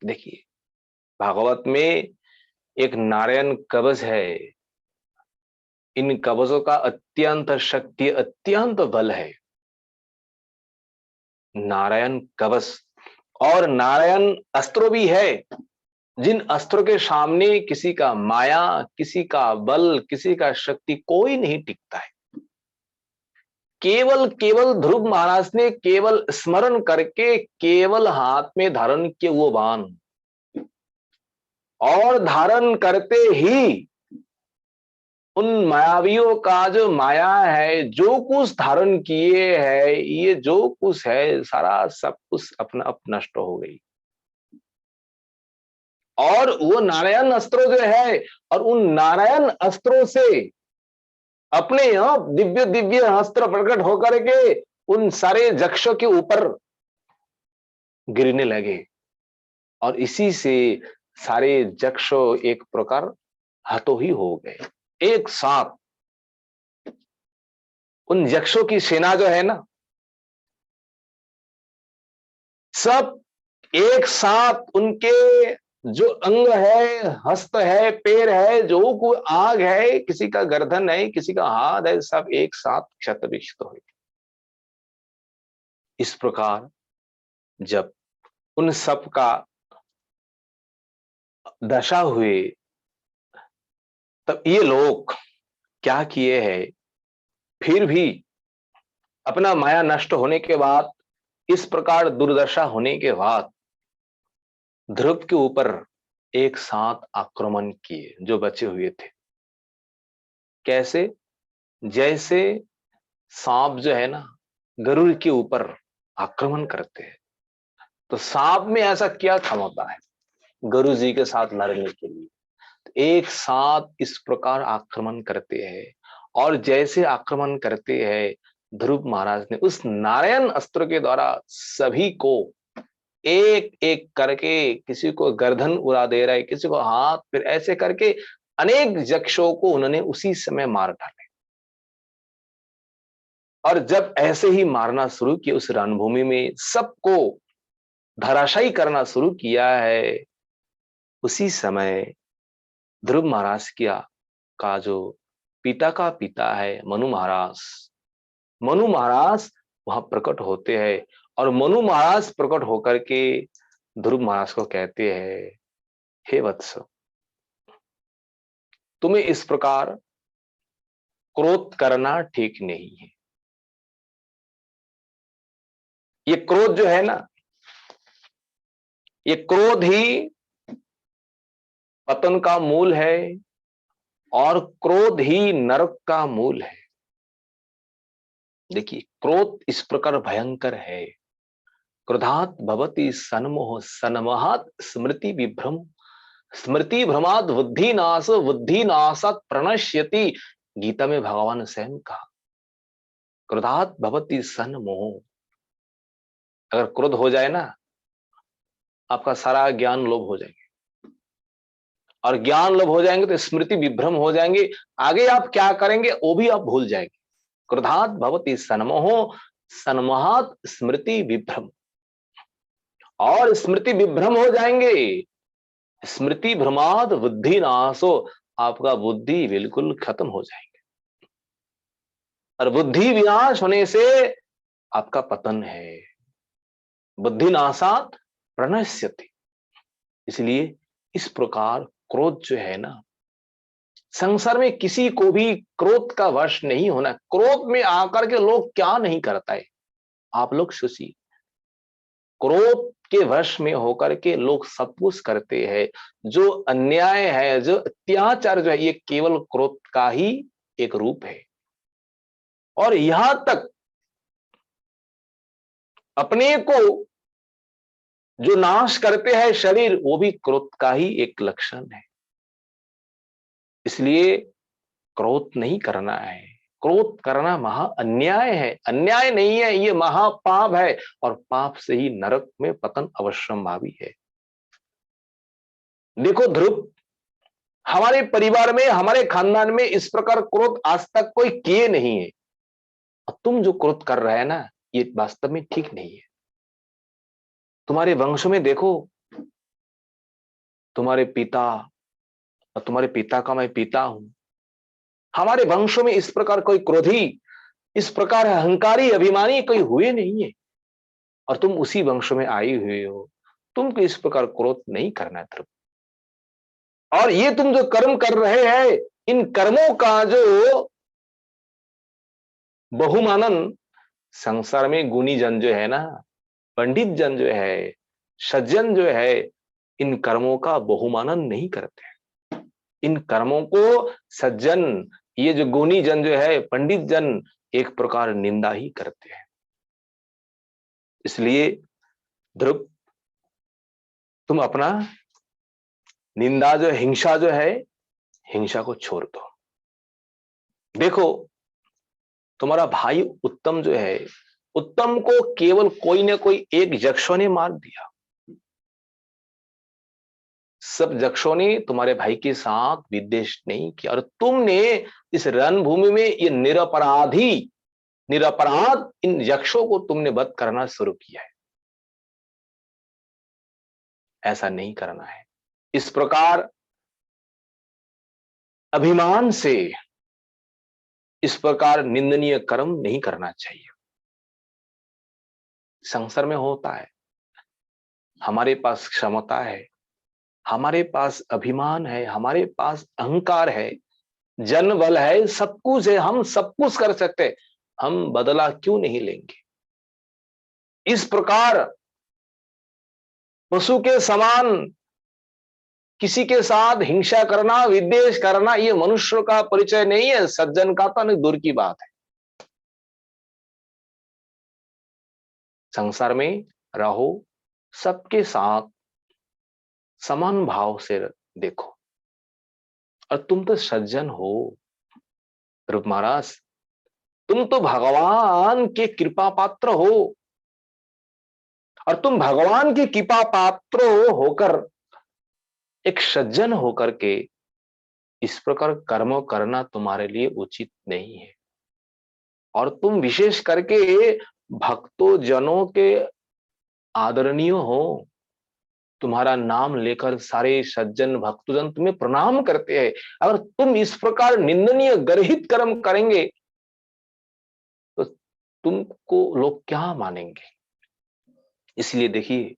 देखिए भागवत में एक नारायण कवच है, इन कवचों का अत्यंत शक्ति अत्यंत बल है। नारायण कवच और नारायण अस्त्र भी है, जिन अस्त्रों के सामने किसी का माया, किसी का बल, किसी का शक्ति कोई नहीं टिकता है। केवल ध्रुव महाराज ने केवल स्मरण करके केवल हाथ में धारण किए वो बाण, और धारण करते ही उन मायावियों का जो माया है, जो कुछ धारण किए है, ये जो कुछ है सारा सब कुछ अपना आप नष्ट हो गई। और वो नारायण अस्त्र जो है, और उन नारायण अस्त्रों से अपने यहां दिव्य दिव्य अस्त्र प्रकट होकर के उन सारे यक्षों के ऊपर गिरने लगे, और इसी से सारे यक्ष एक प्रकार हतोही हो गए। एक साथ उन यक्षों की सेना जो है ना, सब एक साथ उनके जो अंग है, हस्त है, पैर है, जो कोई आग है, किसी का गर्दन है, किसी का हाथ है, सब एक साथ क्षत विक्षत हुए। इस प्रकार जब उन सब का दशा हुए, तब ये लोग क्या किए हैं, फिर भी अपना माया नष्ट होने के बाद, इस प्रकार दुर्दशा होने के बाद ध्रुव के ऊपर एक साथ आक्रमण किए जो बचे हुए थे। कैसे? जैसे सांप जो है ना गरुड़ के ऊपर आक्रमण करते हैं, तो सांप में ऐसा क्या क्षमता है गुरु जी के साथ लड़ने के लिए? तो एक साथ इस प्रकार आक्रमण करते हैं, और जैसे आक्रमण करते हैं, ध्रुव महाराज ने उस नारायण अस्त्र के द्वारा सभी को एक एक करके, किसी को गर्दन उड़ा दे रहा है, किसी को हाथ, फिर ऐसे करके अनेक यक्षों को उन्होंने उसी समय मार डाले। और जब ऐसे ही मारना शुरू किया, उस रणभूमि में सबको धराशायी करना शुरू किया है, उसी समय ध्रुव महाराज का जो पिता का पिता है मनु महाराज वहां प्रकट होते हैं, और मनु महाराज प्रकट होकर के ध्रुव महाराज को कहते हैं, हे वत्स, तुम्हें इस प्रकार क्रोध करना ठीक नहीं है। ये क्रोध जो है ना, ये क्रोध ही पतन का मूल है, और क्रोध ही नरक का मूल है। देखिए क्रोध इस प्रकार भयंकर है, क्रोधात भवति सन्मोह सन्मोहात स्मृति विभ्रम स्मृति भ्रमात बुद्धि नाशात प्रणश्यति। गीता में भगवान स्वयं कहा, क्रोधात भवति सन्मोह। अगर क्रोध हो जाए ना, आपका सारा ज्ञान लोभ हो जाएंगे, और ज्ञान लोभ हो जाएंगे तो स्मृति विभ्रम हो जाएंगे, आगे आप क्या करेंगे वो भी आप भूल जाएंगे। क्रोधात भवति सन्मोह, सन्महात स्मृति विभ्रम, और स्मृति विभ्रम हो जाएंगे। स्मृति भ्रमाद बुद्धि नाशो, आपका बुद्धि बिल्कुल खत्म हो जाएंगे, और बुद्धि विनाश होने से आपका पतन है। बुद्धि नाशात प्रणश्यति। इसलिए इस प्रकार क्रोध जो है ना, संसार में किसी को भी क्रोध का वश नहीं होना। क्रोध में आकर के लोग क्या नहीं करता है, आप लोग सोचिए। क्रोध के वश में होकर के लोग सब कुछ करते हैं। जो अन्याय है, जो अत्याचार जो है, ये केवल क्रोध का ही एक रूप है। और यहां तक अपने को जो नाश करते हैं शरीर, वो भी क्रोध का ही एक लक्षण है। इसलिए क्रोध नहीं करना है। क्रोध करना महा अन्याय है, अन्याय नहीं है, ये महापाप है, और पाप से ही नरक में पतन अवश्यंभावी है। देखो ध्रुव, हमारे परिवार में, हमारे खानदान में इस प्रकार क्रोध आज तक कोई किए नहीं है। और तुम जो क्रोध कर रहे हैं ना, ये वास्तव में ठीक नहीं है। तुम्हारे वंश में देखो, तुम्हारे पिता और तुम्हारे पिता का मैं पिता हूं, हमारे वंशों में इस प्रकार कोई क्रोधी, इस प्रकार अहंकारी अभिमानी कोई हुए नहीं है। और तुम उसी वंश में आई हुए हो, तुमको इस प्रकार क्रोध नहीं करना ध्रुव। और ये तुम जो कर्म कर रहे हैं, इन कर्मों का जो बहुमानन संसार में गुणी जन जो है ना, पंडित जन जो है, सज्जन जो है, इन कर्मों का बहुमानन नहीं करते। इन कर्मों को सज्जन, ये जो गुणी जन जो है, पंडित जन, एक प्रकार निंदा ही करते हैं। इसलिए ध्रुव, तुम अपना निंदा जो हिंसा जो है, हिंसा को छोड़ दो। देखो, तुम्हारा भाई उत्तम जो है, उत्तम को केवल कोई ना कोई एक यक्षों ने मार दिया। सब यक्षों ने तुम्हारे भाई के साथ विद्वेष नहीं किया, और तुमने इस रणभूमि में ये निरपराध इन यक्षों को तुमने वध करना शुरू किया है। ऐसा नहीं करना है। इस प्रकार अभिमान से इस प्रकार निंदनीय कर्म नहीं करना चाहिए। संसार में होता है, हमारे पास क्षमता है, हमारे पास अभिमान है, हमारे पास अहंकार है, जन बल है, सब कुछ है, हम सब कुछ कर सकते, हम बदला क्यों नहीं लेंगे? इस प्रकार पशु के समान किसी के साथ हिंसा करना, विद्वेष करना, ये मनुष्य का परिचय नहीं है। सज्जन का तो दूर की बात है। संसार में रहो, सबके साथ समान भाव से देखो। और तुम तो सज्जन हो ध्रुव महाराज, तुम तो भगवान के कृपा पात्र हो, और तुम भगवान के कृपा पात्र होकर, एक सज्जन होकर के इस प्रकार कर्म करना तुम्हारे लिए उचित नहीं है। और तुम विशेष करके भक्तों जनों के आदरणीय हो। तुम्हारा नाम लेकर सारे सज्जन भक्तजन तुम्हें प्रणाम करते हैं। अगर तुम इस प्रकार निंदनीय गर्हित कर्म करेंगे तो तुमको लोग क्या मानेंगे? इसलिए देखिए,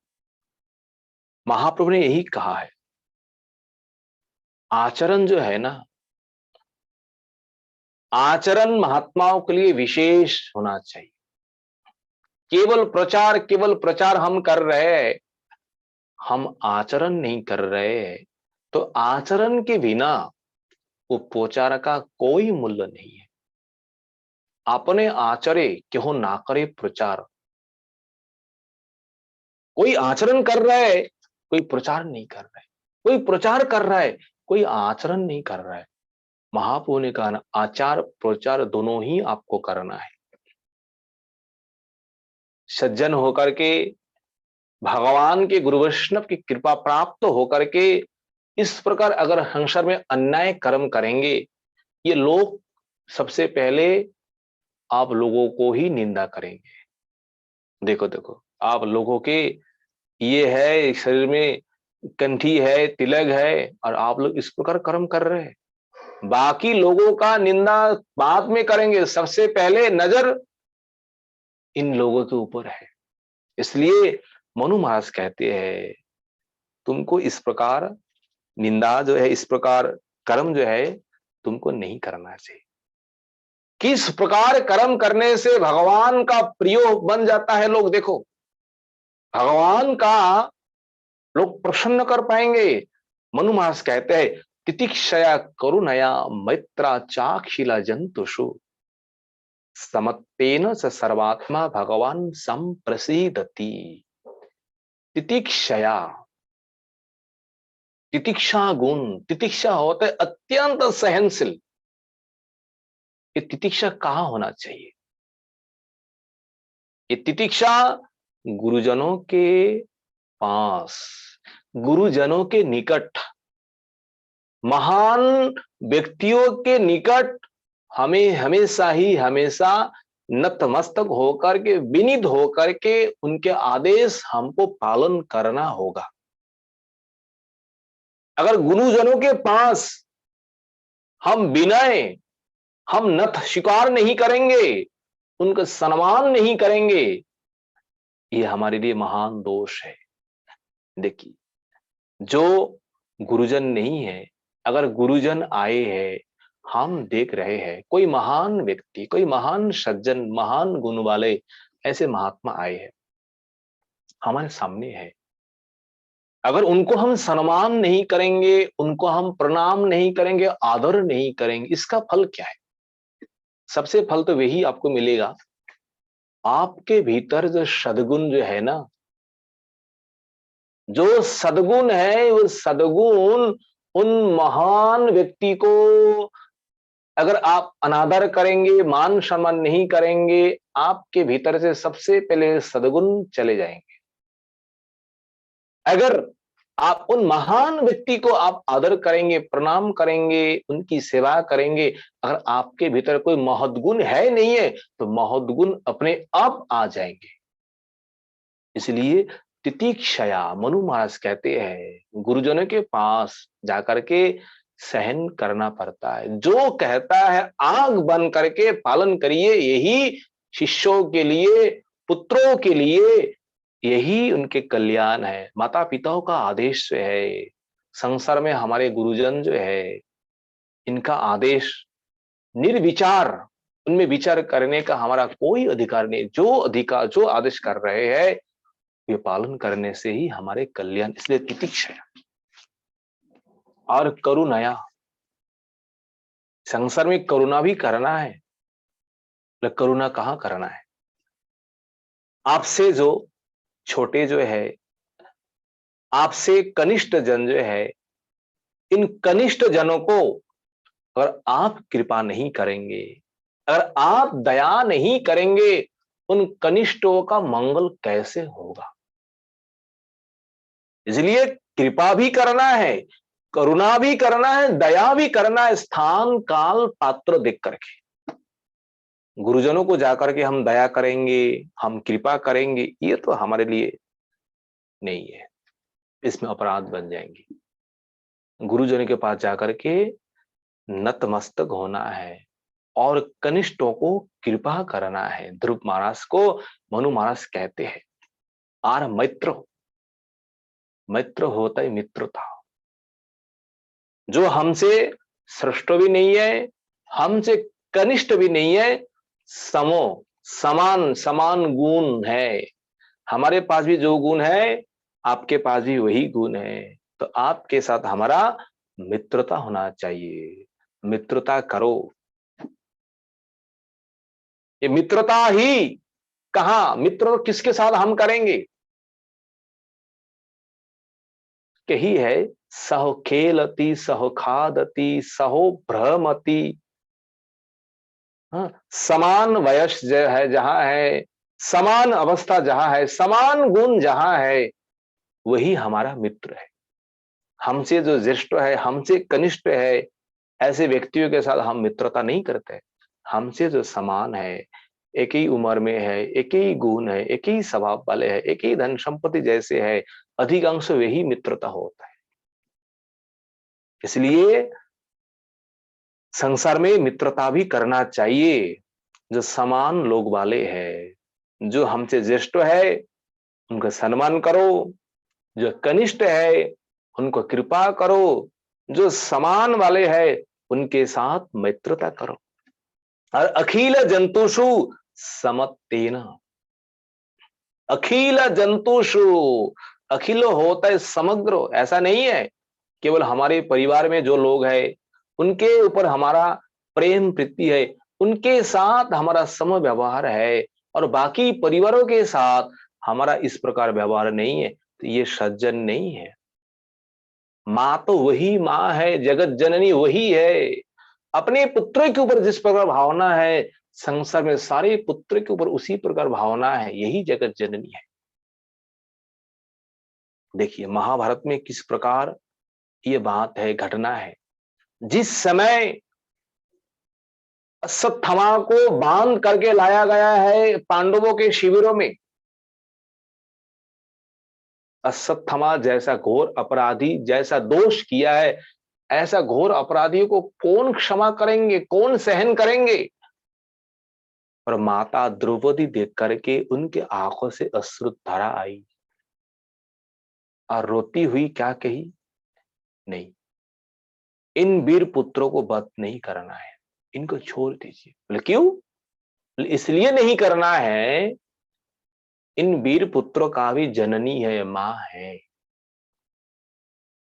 महाप्रभु ने यही कहा है, आचरण जो है ना, आचरण महात्माओं के लिए विशेष होना चाहिए। केवल प्रचार हम कर रहे हैं, हम आचरण नहीं कर रहे हैं, तो आचरण के बिना उपचार का कोई मूल्य नहीं है। अपने आचरे क्यों ना करे प्रचार। कोई आचरण कर रहा है, कोई प्रचार नहीं कर रहा है, कोई प्रचार कर रहा है, कोई आचरण नहीं कर रहा है। महाप्रभु ने कहा, आचार प्रचार दोनों ही आपको करना है। सज्जन होकर के, भगवान के गुरु वैष्णव की कृपा प्राप्त होकर के इस प्रकार अगर संसार में अन्याय कर्म करेंगे, ये लोग सबसे पहले आप लोगों को ही निंदा करेंगे। देखो देखो, आप लोगों के ये है, शरीर में कंठी है, तिलक है, और आप लोग इस प्रकार कर्म कर रहे हैं। बाकी लोगों का निंदा बाद में करेंगे, सबसे पहले नजर इन लोगों के ऊपर है। इसलिए मनु महाराज कहते हैं, तुमको इस प्रकार निंदा जो है, इस प्रकार कर्म जो है तुमको नहीं करना चाहिए। किस प्रकार कर्म करने से भगवान का प्रिय बन जाता है लोग, देखो भगवान का लोग प्रसन्न कर पाएंगे। मनु महाराज कहते हैं, तितिक्षया करुणया मैत्रा चाखिला जंतुषु समत्तेन स सर्वात्मा भगवान संप्रसीदति। तितिक्षया, तितिक्षा गुण, तितिक्षा होता है अत्यंत सहनशील। ये तितिक्षा कहां होना चाहिए? ये तितिक्षा गुरुजनों के पास, गुरुजनों के निकट, महान व्यक्तियों के निकट हमें हमेशा ही हमेशा नतमस्तक होकर के, विनीत होकर के उनके आदेश हमको पालन करना होगा। अगर गुरुजनों के पास हम विनय, हम नत स्वीकार नहीं करेंगे, उनका सम्मान नहीं करेंगे, ये हमारे लिए महान दोष है। देखिए, जो गुरुजन नहीं है, अगर गुरुजन आए हैं, हम देख रहे हैं कोई महान व्यक्ति, कोई महान सज्जन, महान गुण वाले ऐसे महात्मा आए हैं, हमारे सामने है, अगर उनको हम सम्मान नहीं करेंगे, उनको हम प्रणाम नहीं करेंगे, आदर नहीं करेंगे, इसका फल क्या है? सबसे फल तो वही आपको मिलेगा, आपके भीतर जो सद्गुण जो है ना, जो सद्गुण है, वो सद्गुण उन महान व्यक्ति को अगर आप अनादर करेंगे, मान सम्मान नहीं करेंगे, आपके भीतर से सबसे पहले सद्गुण चले जाएंगे। अगर आप उन महान व्यक्ति को आप आदर करेंगे, प्रणाम करेंगे, उनकी सेवा करेंगे, अगर आपके भीतर कोई महद्गुण है नहीं है, तो महद्गुण अपने आप आ जाएंगे। इसलिए तितिक्षया, मनु महाराज कहते हैं, गुरुजनों के पास जाकर के सहन करना पड़ता है। जो कहता है आग बन करके पालन करिए, यही शिष्यों के लिए, पुत्रों के लिए यही उनके कल्याण है। माता पिताओं का आदेश जो है, संसार में हमारे गुरुजन जो है, इनका आदेश निर्विचार, उनमें विचार करने का हमारा कोई अधिकार नहीं। जो अधिकार, जो आदेश कर रहे हैं, ये पालन करने से ही हमारे कल्याण। इसलिए तितिक्षा और करुणया, संसार में करुणा भी करना है, लेकिन करुणा कहां करना है? आपसे जो छोटे जो है, आपसे कनिष्ठ जन जो है, इन कनिष्ठ जनों को अगर आप कृपा नहीं करेंगे, अगर आप दया नहीं करेंगे, उन कनिष्ठों का मंगल कैसे होगा? इसलिए कृपा भी करना है, करुणा भी करना है, दया भी करना है, स्थान काल पात्र देख करके। गुरुजनों को जाकर के हम दया करेंगे, हम कृपा करेंगे, ये तो हमारे लिए नहीं है, इसमें अपराध बन जाएंगे। गुरुजनों के पास जाकर के नतमस्तक होना है और कनिष्ठों को कृपा करना है। ध्रुव महाराज को मनु महाराज कहते हैं, आर मैत्र, मैत्र होता है मित्रता। जो हमसे श्रेष्ठ भी नहीं है, हमसे कनिष्ठ भी नहीं है, समो, समान समान गुण है। हमारे पास भी जो गुण है, आपके पास भी वही गुण है, तो आपके साथ हमारा मित्रता होना चाहिए। मित्रता करो। ये मित्रता ही कहां, मित्र किसके साथ हम करेंगे? यही है, सहो खेलती, सहो खादती, सहो भ्रमति। हाँ, समान वयस जो है जहां है, समान अवस्था जहां है, समान गुण जहां है, वही हमारा मित्र है। हमसे जो ज्येष्ठ है, हमसे कनिष्ठ है, ऐसे व्यक्तियों के साथ हम मित्रता नहीं करते। हमसे जो समान है, एक ही उम्र में है, एक ही गुण है, एक ही स्वभाव वाले है, एक ही धन संपत्ति जैसे है, अधिकांश वही मित्रता होता है। इसलिए संसार में मित्रता भी करना चाहिए। जो समान लोग वाले हैं, जो हमसे ज्येष्ठ है उनका सम्मान करो, जो कनिष्ठ है उनको कृपा करो, जो समान वाले हैं उनके साथ मित्रता करो। और अखिल जंतुषु समत्तेन, अखिल जंतुषु, अखिल होता है समग्र, ऐसा नहीं है केवल हमारे परिवार में जो लोग हैं उनके ऊपर हमारा प्रेम प्रीति है, उनके साथ हमारा सम व्यवहार है, और बाकी परिवारों के साथ हमारा इस प्रकार व्यवहार नहीं है, तो ये सज्जन नहीं है। माँ तो वही माँ है, जगत जननी वही है। अपने पुत्र के ऊपर जिस प्रकार भावना है, संसार में सारे पुत्र के ऊपर उसी प्रकार भावना है, यही जगत जननी है। देखिए महाभारत में किस प्रकार ये बात है, घटना है। जिस समय अश्वत्थामा को बांध करके लाया गया है पांडवों के शिविरों में, अश्वत्थामा जैसा घोर अपराधी, जैसा दोष किया है, ऐसा घोर अपराधियों को कौन क्षमा करेंगे, कौन सहन करेंगे। और माता द्रौपदी देख करके उनके आंखों से अश्रु धारा आई और रोती हुई क्या कही, नहीं, इन वीर पुत्रों को वध नहीं करना है, इनको छोड़ दीजिए। बोले क्यों? इसलिए नहीं करना है, इन वीर पुत्रों का भी जननी है, मां है।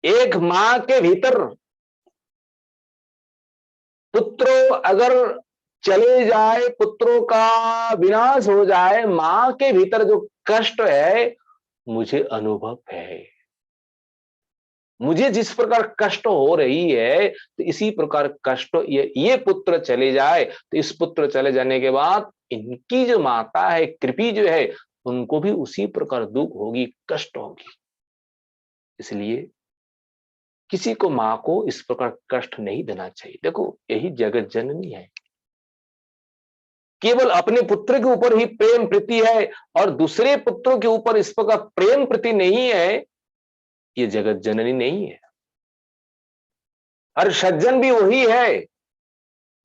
एक मां के भीतर पुत्रों अगर चले जाए, पुत्रों का विनाश हो जाए, मां के भीतर जो कष्ट है मुझे अनुभव है। मुझे जिस प्रकार कष्ट हो रही है, तो इसी प्रकार कष्ट ये पुत्र चले जाए, तो इस पुत्र चले जाने के बाद इनकी जो माता है, कृपी जो है, उनको भी उसी प्रकार दुख होगी, कष्ट होगी। इसलिए किसी को मां को इस प्रकार कष्ट नहीं देना चाहिए। देखो यही जगत जननी है। केवल अपने पुत्र के ऊपर ही प्रेम प्रीति है और दूसरे पुत्रों के ऊपर इस प्रकार प्रेम प्रीति नहीं है, ये जगत जननी नहीं है। और सज्जन भी वही है,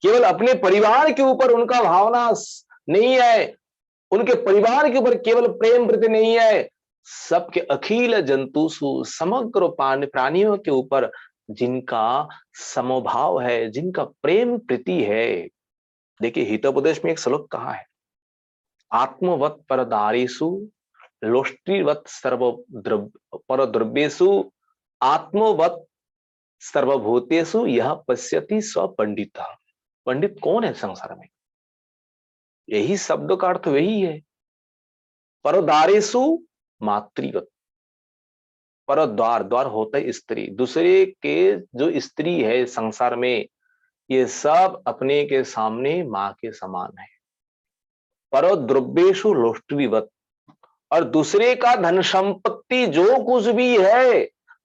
केवल अपने परिवार के ऊपर उनका भावना नहीं है, उनके परिवार के ऊपर केवल प्रेम प्रीति नहीं है, सबके अखिल जंतुषु, समग्र प्राणियों के ऊपर जिनका समभाव है, जिनका प्रेम प्रीति है। देखिए हितोपदेश में एक श्लोक कहा है, आत्मवत् परदारेषु लोष्टिवत् परद्रव्येषु आत्मवत् सर्वभूतेषु यह पश्यति स पंडितः। पंडित कौन है संसार में? यही शब्द का अर्थ वही है। परदारेषु मातृवत्, परद्वार, द्वार होता है स्त्री, दूसरे के जो स्त्री है संसार में, ये सब अपने के सामने मां के समान है। परद्रव्येषु लोष्टिवत्, और दूसरे का धन संपत्ति जो कुछ भी है,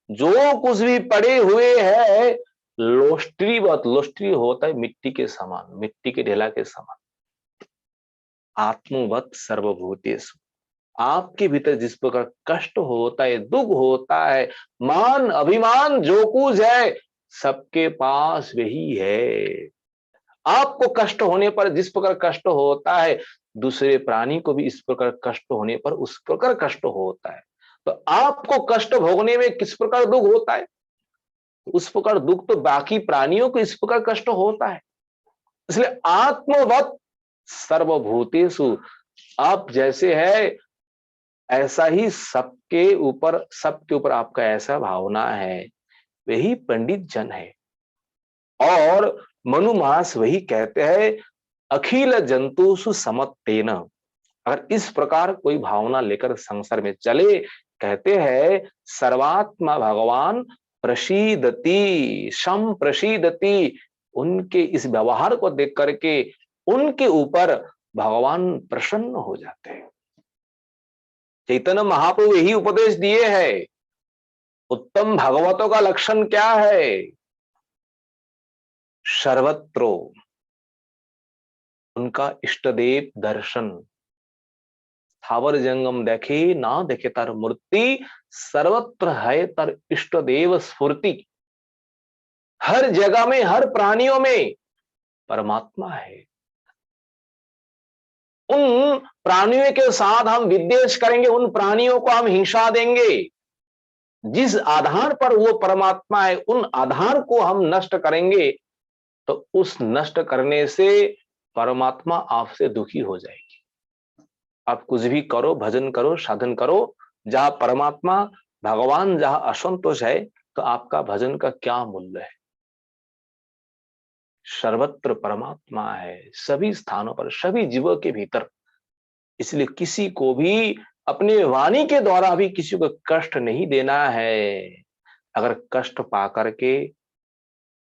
जो कुछ भी पड़े हुए है, लोष्टिवत्, लोष्टि होता है मिट्टी के समान, मिट्टी के ढेला के समान। आत्मवत् सर्वभूतेषु, आपके भीतर जिस प्रकार कष्ट होता है, दुख होता है, मान अभिमान जो कुछ है, सबके पास वही है। आपको कष्ट होने पर जिस प्रकार कष्ट होता है, दूसरे प्राणी को भी इस प्रकार कष्ट होने पर उस प्रकार कष्ट होता है। तो आपको कष्ट भोगने में किस प्रकार दुख होता है, उस प्रकार दुख तो बाकी प्राणियों को इस प्रकार कष्ट होता है। इसलिए आत्मवत् सर्वभूतेषु, आप जैसे है ऐसा ही सबके ऊपर आपका ऐसा भावना है, वही पंडित जन है। और मनु महाराज वही कहते हैं, अखिल जंतुषु समत्तेन। अगर इस प्रकार कोई भावना लेकर संसार में चले, कहते हैं सर्वात्मा भगवान प्रसीदति, सम प्रसीदति। उनके इस व्यवहार को देख करके उनके ऊपर भगवान प्रसन्न हो जाते हैं। चैतन्य महाप्रभु यही उपदेश दिए हैं। उत्तम भागवतों का लक्षण क्या है? सर्वत्रो उनका इष्टदेव दर्शन। थावर जंगम देखे ना देखे तर मूर्ति, सर्वत्र है तर इष्टदेव स्फूर्ति। हर जगह में, हर प्राणियों में परमात्मा है। उन प्राणियों के साथ हम विद्वेष करेंगे, उन प्राणियों को हम हिंसा देंगे, जिस आधार पर वो परमात्मा है उन आधार को हम नष्ट करेंगे, तो उस नष्ट करने से परमात्मा आपसे दुखी हो जाएगी। आप कुछ भी करो, भजन करो, साधन करो, जहां परमात्मा भगवान जहां असंतोष है, तो आपका भजन का क्या मूल्य है? सर्वत्र परमात्मा है, सभी स्थानों पर, सभी जीवों के भीतर। इसलिए किसी को भी अपने वाणी के द्वारा भी किसी को कष्ट नहीं देना है। अगर कष्ट पा करके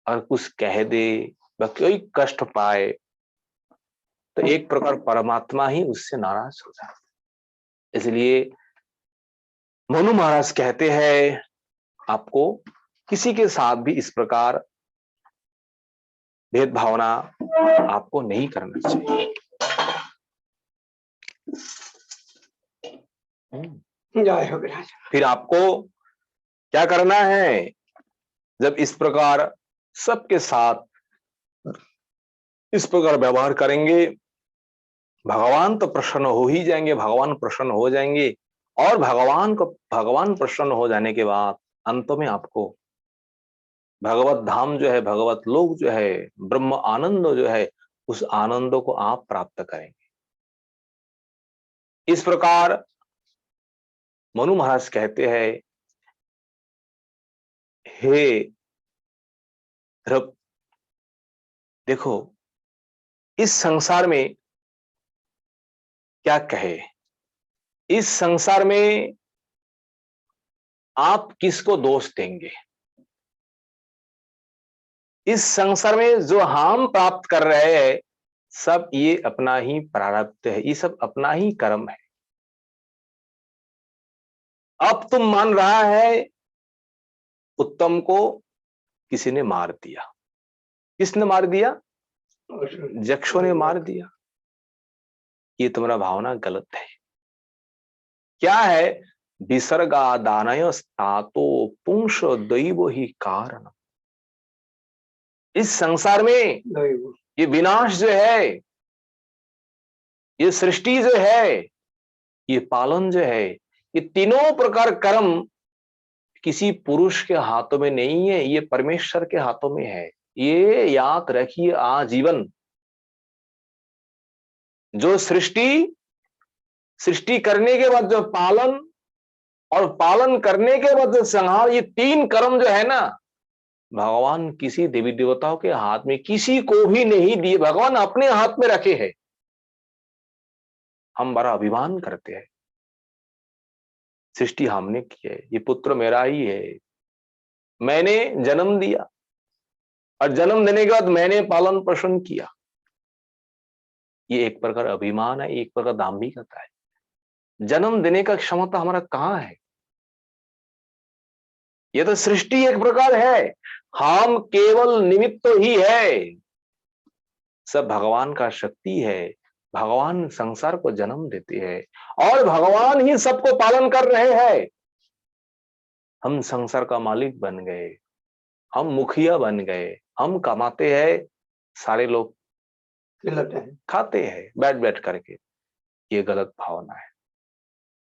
अगर कुछ कह दे व कोई कष्ट पाए, तो एक प्रकार परमात्मा ही उससे नाराज हो जाता है। इसलिए मनु महाराज कहते हैं, आपको किसी के साथ भी इस प्रकार भेदभावना आपको नहीं करना चाहिए। जय हो विराज। फिर आपको क्या करना है? जब इस प्रकार सबके साथ इस प्रकार व्यवहार करेंगे, भगवान तो प्रसन्न हो ही जाएंगे, भगवान प्रसन्न हो जाएंगे। और भगवान प्रसन्न हो जाने के बाद अंत में आपको भगवत धाम जो है, भगवत लोक जो है, ब्रह्म आनंद जो है, उस आनंद को आप प्राप्त करेंगे। इस प्रकार मनु महाराज कहते हैं, हे ध्रुव, देखो इस संसार में क्या कहे, इस संसार में आप किसको दोष देंगे? इस संसार में जो हम प्राप्त कर रहे हैं, सब ये अपना ही प्रारब्ध है, ये सब अपना ही कर्म है। अब तुम मान रहा है उत्तम को किसी ने मार दिया। किसने मार दिया? यक्षों ने मार दिया। ये तुम्हारा भावना गलत है। क्या है? विसर्गा दानय स्थातो पुंस दैव ही कारण। इस संसार में ये विनाश जो है, ये सृष्टि जो है, ये पालन जो है, ये तीनों प्रकार कर्म किसी पुरुष के हाथों में नहीं है, ये परमेश्वर के हाथों में है। ये याद रखिए आजीवन। जो सृष्टि करने के बाद जो पालन, और पालन करने के बाद जो संहार, ये तीन कर्म जो है ना, भगवान किसी देवी देवताओं के हाथ में किसी को भी नहीं दिए, भगवान अपने हाथ में रखे हैं। हम बड़ा अभिमान करते हैं, सृष्टि हमने की है, ये पुत्र मेरा ही है, मैंने जन्म दिया, और जन्म देने के बाद मैंने पालन पोषण किया। ये एक प्रकार अभिमान है, एक प्रकार दाम्भिकता है। जन्म देने का क्षमता हमारा कहां है? ये तो सृष्टि एक प्रकार है, हम केवल निमित्त ही है। सब भगवान का शक्ति है। भगवान संसार को जन्म देते हैं और भगवान ही सबको पालन कर रहे हैं। हम संसार का मालिक बन गए, हम मुखिया बन गए, हम कमाते हैं, सारे लोग खाते हैं बैठ बैठ करके। ये गलत भावना है।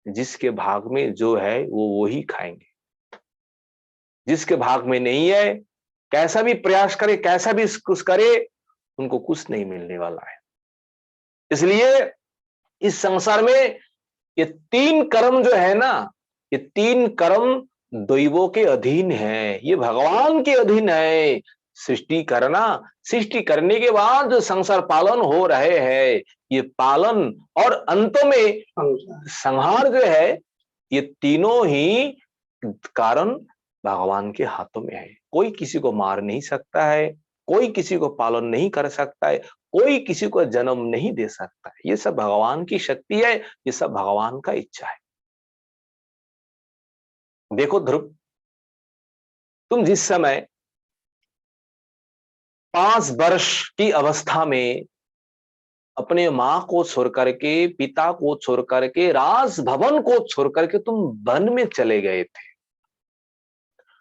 जिसके भाग में जो है वो ही खाएंगे, जिसके भाग में नहीं है, कैसा भी प्रयास करे, कैसा भी कुछ करे, उनको कुछ नहीं मिलने वाला है। इसलिए इस संसार में ये तीन कर्म जो है ना, ये तीन कर्म दैवों के अधीन है, ये भगवान के अधीन है। सृष्टि करना, सृष्टि करने के बाद जो संसार पालन हो रहे हैं, ये पालन और अंत में संहार जो है, ये तीनों ही कारण भगवान के हाथों में है। कोई किसी को मार नहीं सकता है, कोई किसी को पालन नहीं कर सकता है, कोई किसी को जन्म नहीं दे सकता है। ये सब भगवान की शक्ति है, ये सब भगवान का इच्छा है। देखो ध्रुव, तुम जिस समय 5 वर्ष की अवस्था में अपने माँ को छोड़ करके, पिता को छोड़ करके, राज भवन को छोड़ करके तुम वन में चले गए थे,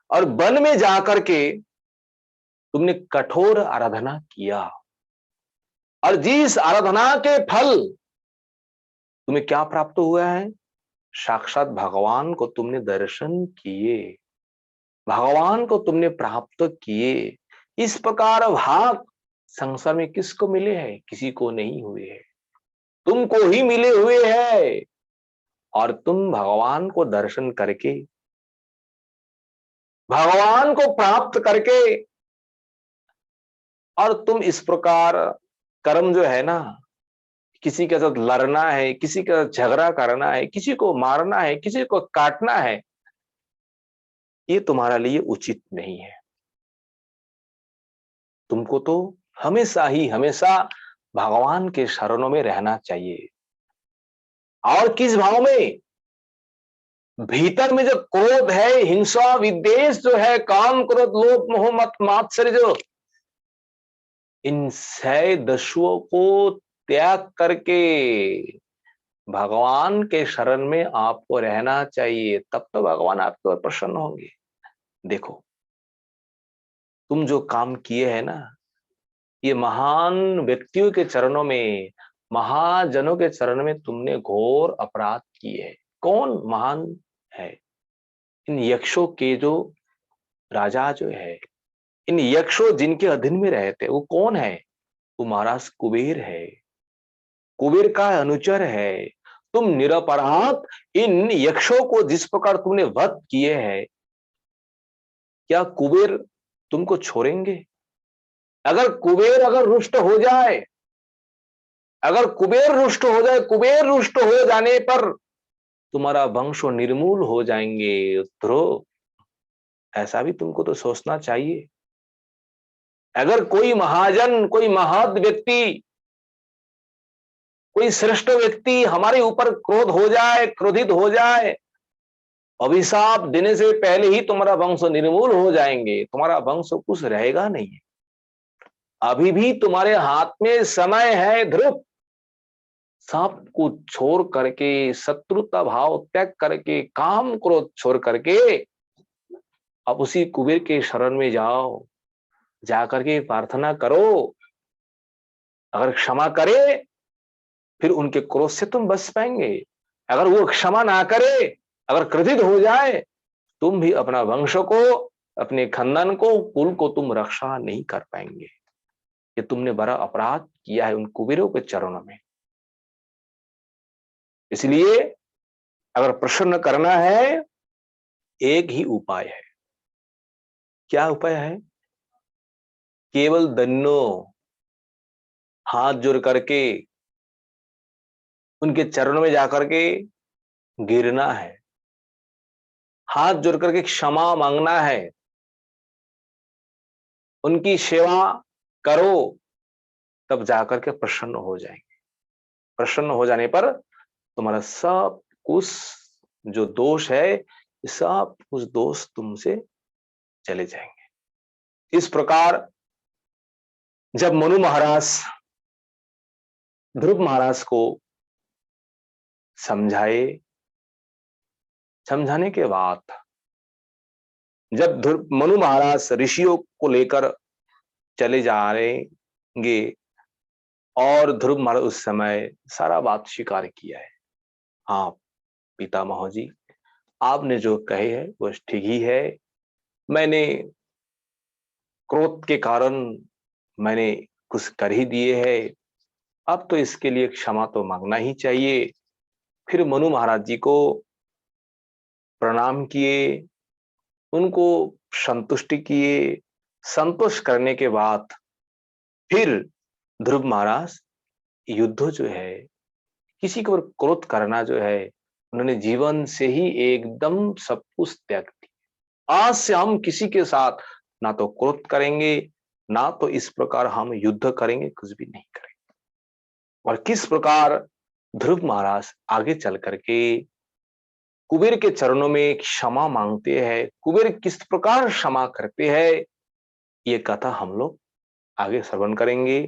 और वन में जाकर के तुमने कठोर आराधना किया, और जिस आराधना के फल तुम्हें क्या प्राप्त हुआ है? साक्षात भगवान को तुमने दर्शन किए, भगवान को तुमने प्राप्त किए। इस प्रकार भाग संसार में किसको मिले हैं? किसी को नहीं हुए हैं, तुमको ही मिले हुए हैं। और तुम भगवान को दर्शन करके, भगवान को प्राप्त करके, और तुम इस प्रकार कर्म जो है ना, किसी के साथ लड़ना है, किसी का झगड़ा करना है, किसी को मारना है, किसी को काटना है, ये तुम्हारे लिए उचित नहीं है। तुमको तो हमेशा ही हमेशा भगवान के शरणों में रहना चाहिए। और किस भाव में? भीतर में जो क्रोध है, हिंसा, विद्वेष जो है, काम, क्रोध, लोभ, मोह, मत, मात्सर्य, जो इन 6 दस्युओं को त्याग करके भगवान के शरण में आपको रहना चाहिए, तब तो भगवान आपके ऊपर प्रसन्न होंगे। देखो, तुम जो काम किए हैं ना, ये महान व्यक्तियों के चरणों में, महाजनों के चरण में तुमने घोर अपराध किए हैं। कौन महान है? इन यक्षों के जो राजा जो है, इन यक्षों जिनके अधीन में रहते, वो कौन है? वो महाराज कुबेर है, कुबेर का अनुचर है। तुम निरपराध इन यक्षों को जिस प्रकार तुमने वध किए हैं, क्या कुबेर तुमको छोड़ेंगे? अगर कुबेर रुष्ट हो जाए, अगर कुबेर रुष्ट हो जाए, कुबेर रुष्ट हो जाने पर तुम्हारा वंश निर्मूल हो जाएंगे। ध्रुव, ऐसा भी तुमको तो सोचना चाहिए। अगर कोई महाजन, कोई महद व्यक्ति, कोई श्रेष्ठ व्यक्ति हमारे ऊपर क्रोध हो जाए, क्रोधित हो जाए, अभिशाप देने से पहले ही तुम्हारा वंश निर्मूल हो जाएंगे, तुम्हारा वंश कुछ रहेगा नहीं। अभी भी तुम्हारे हाथ में समय है ध्रुव। सब कुछ छोड़ करके, शत्रुता भाव त्याग करके, काम क्रोध छोड़ करके अब उसी कुबेर के शरण में जाओ, जाकर के प्रार्थना करो। अगर क्षमा करे, फिर उनके क्रोध से तुम बच पाएंगे। अगर वो क्षमा ना करे, अगर क्रोधित हो जाए, तुम भी अपना वंश को, अपने खानदान को, कुल को तुम रक्षा नहीं कर पाएंगे। ये तुमने बड़ा अपराध किया है उन कुबेरों के चरणों में। इसलिए अगर प्रसन्न करना है, एक ही उपाय है। क्या उपाय है? केवल दोनों हाथ जोड़ करके उनके चरणों में जाकर के गिरना है, हाथ जोड़ करके क्षमा मांगना है, उनकी सेवा करो, तब जाकर के प्रसन्न हो जाएंगे। प्रसन्न हो जाने पर तुम्हारा सब कुछ जो दोष है, सब कुछ दोष तुमसे चले जाएंगे। इस प्रकार जब मनु महाराज ध्रुव महाराज को समझाए, समझाने के बाद जब मनु महाराज ऋषियों को लेकर चले जा रहेंगे, और ध्रुव महाराज उस समय सारा बात स्वीकार किया है। हाँ पितामह जी, आपने जो कहे है वो ठीक ही है। मैंने क्रोध के कारण मैंने कुछ कर ही दिए है, अब तो इसके लिए क्षमा तो मांगना ही चाहिए। फिर मनु महाराज जी को प्रणाम किए, उनको संतुष्टि किए। संतोष करने के बाद फिर ध्रुव महाराज युद्ध जो है, किसी के ऊपर क्रोध करना जो है, उन्होंने जीवन से ही एकदम सब कुछ त्याग दिया। आज से हम किसी के साथ ना तो क्रोध करेंगे, ना तो इस प्रकार हम युद्ध करेंगे, कुछ भी नहीं करेंगे। और किस प्रकार ध्रुव महाराज आगे चल करके कुबेर के चरणों में क्षमा मांगते हैं, कुबेर किस प्रकार क्षमा करते हैं, ये कथा हम लोग आगे श्रवण करेंगे।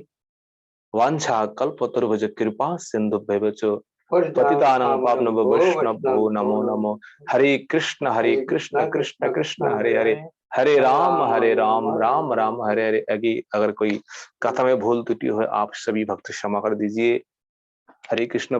वांछा कल्पतरुभ्यश्च कृपा सिन्धुभ्यश्च पतितानां पावनेभ्यो वैष्णवेभ्यो नमो नमो। हरे कृष्ण कृष्ण कृष्ण हरे हरे, हरे राम राम राम हरे हरे। अगर कोई कथा में भूल त्रुटि हो आप सभी भक्त क्षमा कर दीजिए। हरे कृष्ण।